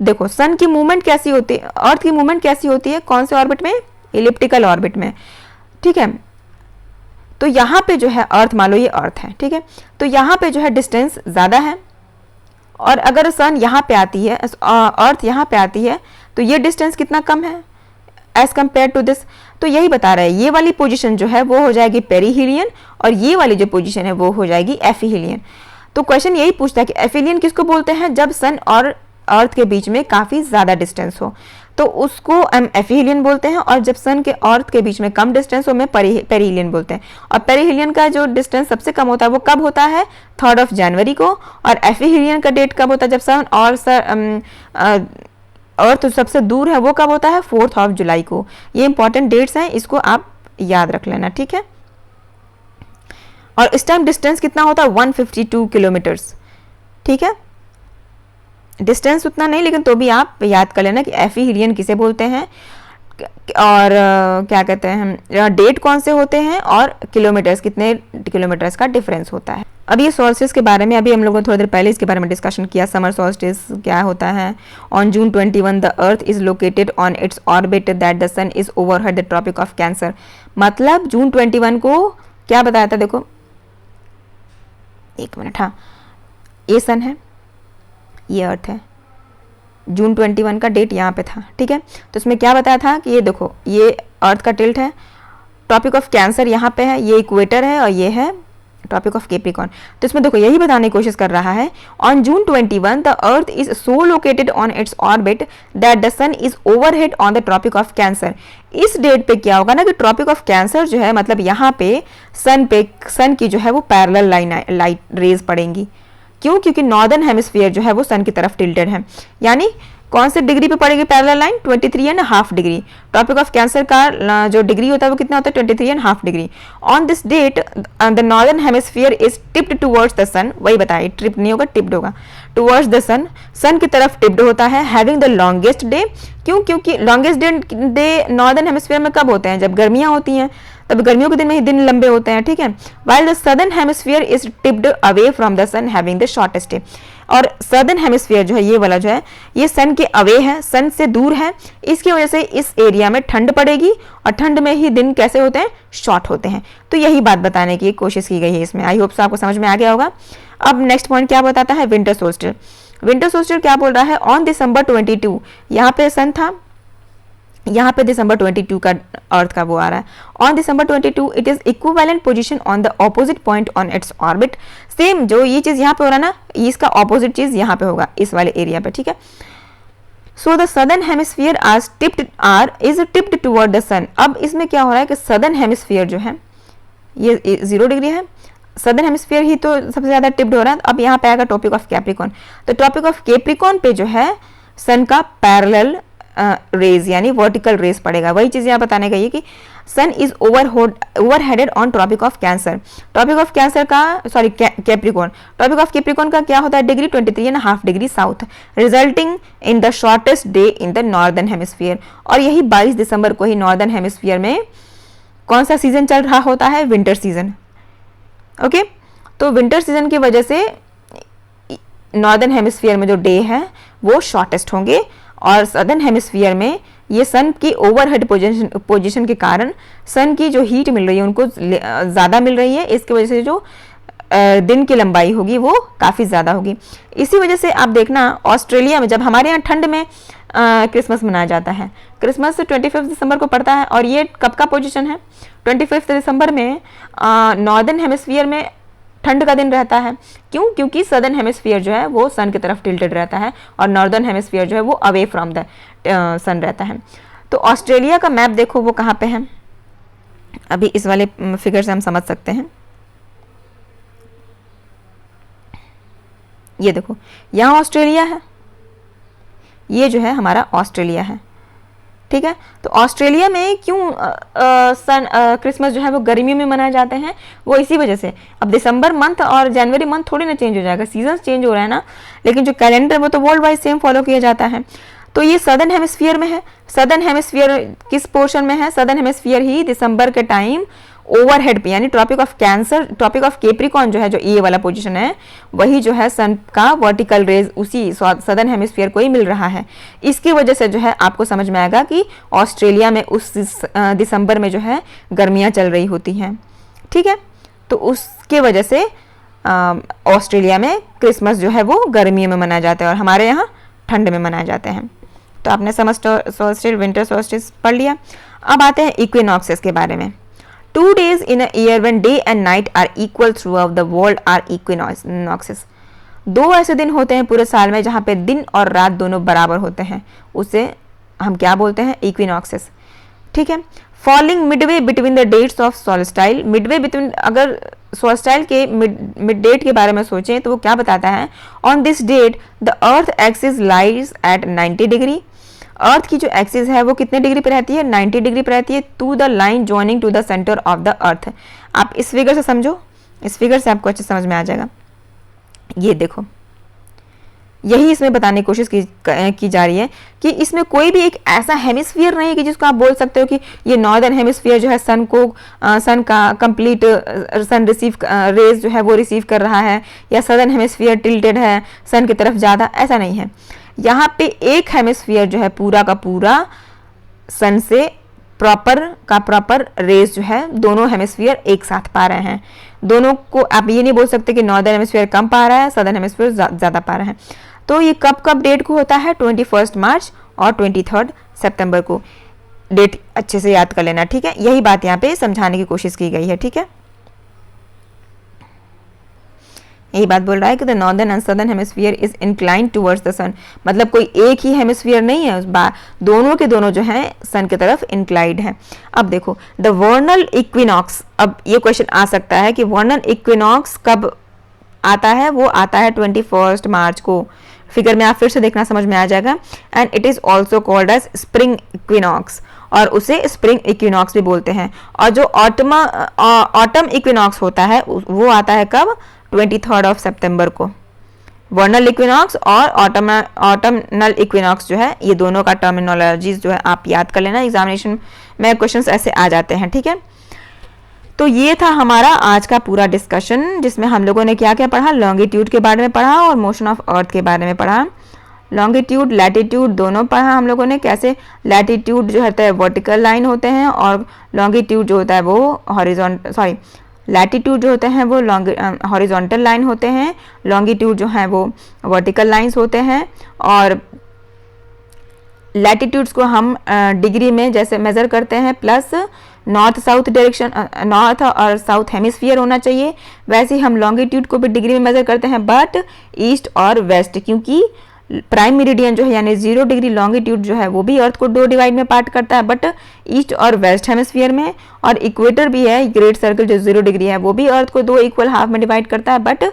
देखो सन की मूवमेंट कैसी होती है, अर्थ की मूवमेंट कैसी होती है, कौन से ऑर्बिट में, इलिप्टिकल ऑर्बिट में, ठीक है। तो यहाँ पे जो है अर्थ, मान लो ये अर्थ है, ठीक है, तो यहाँ पे जो है डिस्टेंस ज़्यादा है, और अगर सन यहाँ पे आती है, अर्थ यहाँ पे आती है, तो ये डिस्टेंस कितना कम है एज कम्पेयर टू दिस। तो यही बता रहा है, ये वाली पोजीशन जो है वो हो जाएगी पेरीहिलियन, और ये वाली जो पोजीशन है वो हो जाएगी एफिहिलियन। तो क्वेश्चन यही पूछता है कि एफिलियन किसको बोलते हैं, जब सन और अर्थ के बीच में काफ़ी ज़्यादा डिस्टेंस हो, तो उसको हम एफिलियन बोलते हैं, और जब सन के अर्थ के बीच में कम डिस्टेंस हो, हमें पेरीहिलियन बोलते हैं। और पेरीहिलियन का जो डिस्टेंस सबसे कम होता है वो कब होता है, 3rd जनवरी को, और एफिहिलियन का डेट कब होता है, जब सन और अर्थ सबसे दूर है, वो कब होता है, 4th जुलाई को। ये इंपॉर्टेंट डेट्स हैं, इसको आप याद रख लेना, ठीक है। और इस टाइम डिस्टेंस कितना होता है, 152 किलोमीटर्स, ठीक है। डिस्टेंस उतना नहीं, लेकिन तो भी आप याद कर लेना कि एफिहिलियन किसे बोलते हैं, और क्या कहते हैं, डेट कौन से होते हैं, और किलोमीटर्स, कितने किलोमीटर्स का डिफरेंस होता है। अब ये सोल्स्टिस के बारे में अभी हम लोगों ने थोड़ी देर पहले इसके बारे में डिस्कशन किया। समर सोल्स्टिस क्या होता है, on June 21 the earth is located on its orbit that the sun is overhead the tropic of cancer. मतलब जून 21 को क्या बताया था, देखो एक मिनट, हाँ ये सन है, ये अर्थ है, जून 21 का डेट यहाँ पे था, ठीक है। तो इसमें क्या बताया था कि ये देखो, ये अर्थ का टिल्ट है, ट्रॉपिक ऑफ कैंसर यहाँ पे है, ये इक्वेटर है, और ये है ट्रॉपिक ऑफ कैप्रिकॉर्न। तो इसमें देखो यही बताने की कोशिश कर रहा है, on June 21 the earth is so located on its orbit that the sun is overhead on the tropic of cancer. इस डेट पे क्या होगा ना कि ट्रॉपिक ऑफ कैंसर जो है, मतलब यहाँ पे सन की जो है वो पैरेलल लाइट रेज पड़ेंगी। क्यों, क्योंकि नॉर्दर्न हेमिस्फीयर जो है वो सन की तरफ टिल्टेड है, यानी कौन से डिग्री पे पड़ेगी parallel line, 23.5 degree. Tropic of cancer का जो डिग्री होता है वो कितना होता है, 23.5 degree. On this date the northern hemisphere is tipped towards the sun, वही बताइए, ट्रिप नहीं होगा, टिप्ड होगा, टुवर्ड्स द सन, सन की तरफ टिप्ड होता है, हैविंग द लॉन्गेस्ट डे। क्यों, क्योंकि लॉन्गेस्ट डे नॉर्दर्न हेमिस्फीयर में कब होते हैं, जब गर्मियां होती हैं, तब गर्मियों के दिन में ही दिन लंबे होते हैं, ठीक है। While the southern hemisphere is tipped away from the sun having the shortest day. और सदर्न हेमिस्फीयर जो है, ये वाला जो है, ये सन के अवे है, सन से दूर है, इसकी वजह से इस एरिया में ठंड पड़ेगी, और ठंड में ही दिन कैसे होते हैं, शॉर्ट होते हैं। तो यही बात बताने की कोशिश की गई है इसमें। आई होप सो आपको समझ में आ गया होगा। अब नेक्स्ट पॉइंट क्या बताता है, विंटर सोल्स्टिस। विंटर सोल्स्टिस क्या बोल रहा है, ऑन दिसंबर 22, यहाँ पे सन था, यहाँ पे दिसंबर 22 का अर्थ का वो आ रहा है, on December 22 it is equivalent position on the opposite point on its orbit. Same जो ये चीज यहाँ पे हो रहा है ना, इसका ऑपोजिट चीज यहाँ पे होगा, इस वाले एरिया पे, ठीक है। So the southern hemisphere is tipped toward the sun. अब इसमें क्या हो रहा है कि सदर्न हेमिस्फीयर जो है ये 0 डिग्री है, सदर्न हेमिस्फीयर ही तो सबसे ज्यादा टिप्ड हो रहा है। अब यहाँ पे आएगा ट्रॉपिक ऑफ कैप्रिकॉर्न, तो ट्रॉपिक ऑफ कैप्रिकॉर्न पे जो है सन का पैरेलल रेज यानी वर्टिकल रेज पड़ेगा। वही चीज यहाँ बताने गई है कि sun is overheaded on tropic of cancer. Tropic of cancer का sorry Capricorn, tropic of Capricorn का क्या होता है degree, 23.5 degree south, resulting in the shortest day in the northern hemisphere. और यही 22 दिसंबर को ही नॉर्दर्न हेमिस्फीयर में कौन सा सीजन चल रहा होता है, विंटर सीजन। ओके, तो विंटर सीजन की वजह से नॉर्दर्न हेमिस्फीयर में जो डे है वो शॉर्टेस्ट होंगे, और सदर्न हेमिस्फीयर में ये सन की ओवरहेड पोजीशन के कारण सन की जो हीट मिल रही है उनको ज़्यादा मिल रही है, इसकी वजह से जो दिन की लंबाई होगी वो काफ़ी ज़्यादा होगी। इसी वजह से आप देखना ऑस्ट्रेलिया में, जब हमारे यहाँ ठंड में क्रिसमस मनाया जाता है, क्रिसमस 25 दिसंबर को पड़ता है, और ये कब का पोजीशन है, 25 दिसंबर में नॉर्दर्न हेमिस्फीयर में ठंड का दिन रहता है। क्यों? क्योंकि सदर्न हेमिस्फीयर जो है वो सन की तरफ टिल्टेड रहता है और नॉर्दर्न हेमिस्फीयर जो है वो अवे फ्रॉम द सन रहता है। तो ऑस्ट्रेलिया का मैप देखो वो कहाँ पे है, अभी इस वाले फिगर से हम समझ सकते हैं। ये देखो यहाँ ऑस्ट्रेलिया है, ये जो है हमारा ऑस्ट्रेलिया है, ठीक है। तो ऑस्ट्रेलिया में क्यों क्रिसमस जो है वो गर्मियों में मनाए जाते हैं, वो इसी वजह से। अब दिसंबर मंथ और जनवरी मंथ थोड़ी ना चेंज हो जाएगा, सीजन चेंज हो रहा है ना, लेकिन जो कैलेंडर वो तो वर्ल्ड वाइड सेम फॉलो किया जाता है। तो ये सदर्न हेमिस्फीयर में है। सदर्न हेमिस्फीयर किस पोर्शन में है? सदर्न हेमिस्फीयर ही दिसंबर के टाइम ओवरहेड पे, यानी tropic of cancer, tropic of capricorn जो है, जो ये वाला पोजीशन है, वही जो है सन का वर्टिकल रेज उसी सदर्न हेमिस्फीयर को ही मिल रहा है। इसकी वजह से जो है आपको समझ में आएगा कि ऑस्ट्रेलिया में उस दिसंबर में जो है गर्मियाँ चल रही होती हैं, ठीक है। तो उसके वजह से ऑस्ट्रेलिया में क्रिसमस जो है वो गर्मियों में मनाया जाता है और हमारे यहाँ ठंड में मनाए जाते हैं। तो आपने समर सोल्स्टिस, विंटर सोल्स्टिस पढ़ लिया। अब आते हैं इक्विनॉक्सेस के बारे में। 2 days in a year when day and night are equal throughout the world are equinoxes. 2 ऐसे दिन होते हैं पूरे साल में जहाँ पे दिन और रात दोनों बराबर होते हैं, उसे हम क्या बोलते हैं? इक्विनॉक्सेस, ठीक है। Falling midway between the dates of solstice, midway between, अगर सोल्स्टाइल के मिड डेट के बारे में सोचें तो वो क्या बताता है? On this date the earth axis lies at 90 degree. Earth की जो एक्सिस है वो कितने डिग्री पे रहती है? 90 डिग्री पे रहती है, to the line joining to the centre of the earth. आप इस फिगर से समझो, इस फिगर से आपको अच्छे समझ में आ जाएगा। ये देखो, यही इसमें बताने की कोशिश की जा रही है कि इसमें कोई भी एक ऐसा हेमिस्फीयर नहीं है कि जिसको आप बोल सकते हो कि ये नॉर्दर्न हेमिस्फीयर जो है सन का कंप्लीट सन रिसीव रेज जो है वो रिसीव कर रहा है, या सदर्न हेमिस्फीयर टिल्टेड है सन की तरफ ज़्यादा, ऐसा नहीं है। यहाँ पे एक हेमिस्फीयर जो है पूरा का पूरा सन से प्रॉपर रेज जो है दोनों हेमिस्फीयर एक साथ पा रहे हैं। दोनों को आप ये नहीं बोल सकते कि नॉर्दर्न हेमिस्फीयर कम पा रहा है, सदर्न हेमिस्फीयर ज़्यादा पा रहा है। तो ये कब डेट को होता है? 21 मार्च और 23 सितंबर को। डेट अच्छे से याद कर लेना, ठीक है। यही बात यहाँ पे समझाने की कोशिश की गई है, ठीक है। यही बात बोल रहा है कि the northern and southern hemisphere is inclined towards the sun, मतलब कोई एक ही हेमिस्फीयर नहीं है, दोनों के दोनों जो है सन की तरफ इंक्लाइंड है। अब देखो द वर्नल इक्विनॉक्स, अब ये क्वेश्चन आ सकता है कि वर्नल इक्विनॉक्स कब आता है? वो आता है 21 मार्च को। फिगर में आप फिर से देखना, समझ में आ जाएगा। And it is also called as spring equinox, और उसे स्प्रिंग इक्विनॉक्स भी बोलते हैं। और जो ऑटम इक्विनॉक्स होता है वो आता है कब? 23 सितंबर को। वर्नल इक्विनॉक्स और ऑटमनल इक्विनॉक्स जो है, ये दोनों का टर्मिनोलॉजीज जो है आप याद कर लेना, एग्जामिनेशन में क्वेश्चंस ऐसे आ जाते हैं, ठीक है। तो ये था हमारा आज का पूरा डिस्कशन, जिसमें हम लोगों ने क्या क्या पढ़ा? लॉन्गिट्यूड के बारे में पढ़ा और मोशन ऑफ अर्थ के बारे में पढ़ा। लॉन्गिट्यूड लैटिट्यूड दोनों पढ़ा हम लोगों ने, कैसे लैटिट्यूड जो होता है वर्टिकल लाइन होते हैं और लॉन्गिट्यूड जो होता है वो लैटिट्यूड जो होते हैं वो हॉरिजॉन्टल लाइन होते हैं, लॉन्गिट्यूड जो है वो वर्टिकल लाइंस होते हैं। और लैटिट्यूड्स को हम डिग्री में जैसे मेज़र करते हैं, plus north south direction, north और साउथ हेमिस्फीयर होना चाहिए, वैसे ही हम लॉन्गिट्यूड को भी डिग्री में मेज़र करते हैं, बट ईस्ट और वेस्ट, क्योंकि प्राइम मेरिडियन जो है यानी 0 डिग्री लॉन्गिट्यूड जो है वो भी अर्थ को 2 डिवाइड में पार्ट करता है, बट ईस्ट और वेस्ट हेमिस्फीयर में। और इक्वेटर भी है, ग्रेट सर्कल जो 0 डिग्री है वो भी अर्थ को 2 इक्वल हाफ में डिवाइड करता है, but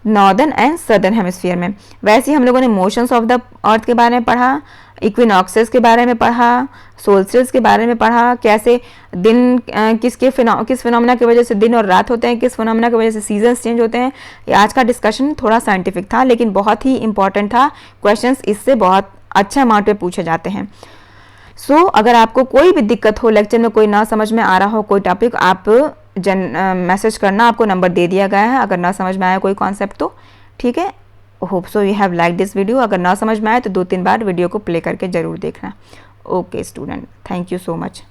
northern and southern hemisphere में। वैसे ही हम लोगों ने मोशंस ऑफ द अर्थ के बारे में पढ़ा, इक्विनॉक्सेस के बारे में पढ़ा, सोल्स्टिस के बारे में पढ़ा, कैसे दिन किस फिनोमेना की वजह से दिन और रात होते हैं, किस फिनोमेना की वजह से सीजन्स चेंज होते हैं। ये आज का डिस्कशन थोड़ा साइंटिफिक था लेकिन बहुत ही इंपॉर्टेंट था, क्वेश्चंस इससे बहुत अच्छा अमाउंट में पूछे जाते हैं। सो अगर आपको कोई भी दिक्कत हो, लेक्चर में कोई ना समझ में आ रहा हो कोई टॉपिक, आप मैसेज करना, आपको नंबर दे दिया गया है। अगर ना समझ में आया कोई कॉन्सेप्ट तो ठीक है। Hope so you have like this video. अगर ना समझ में आए तो 2-3 बार वीडियो को प्ले करके ज़रूर देखना। Okay student, thank you so much.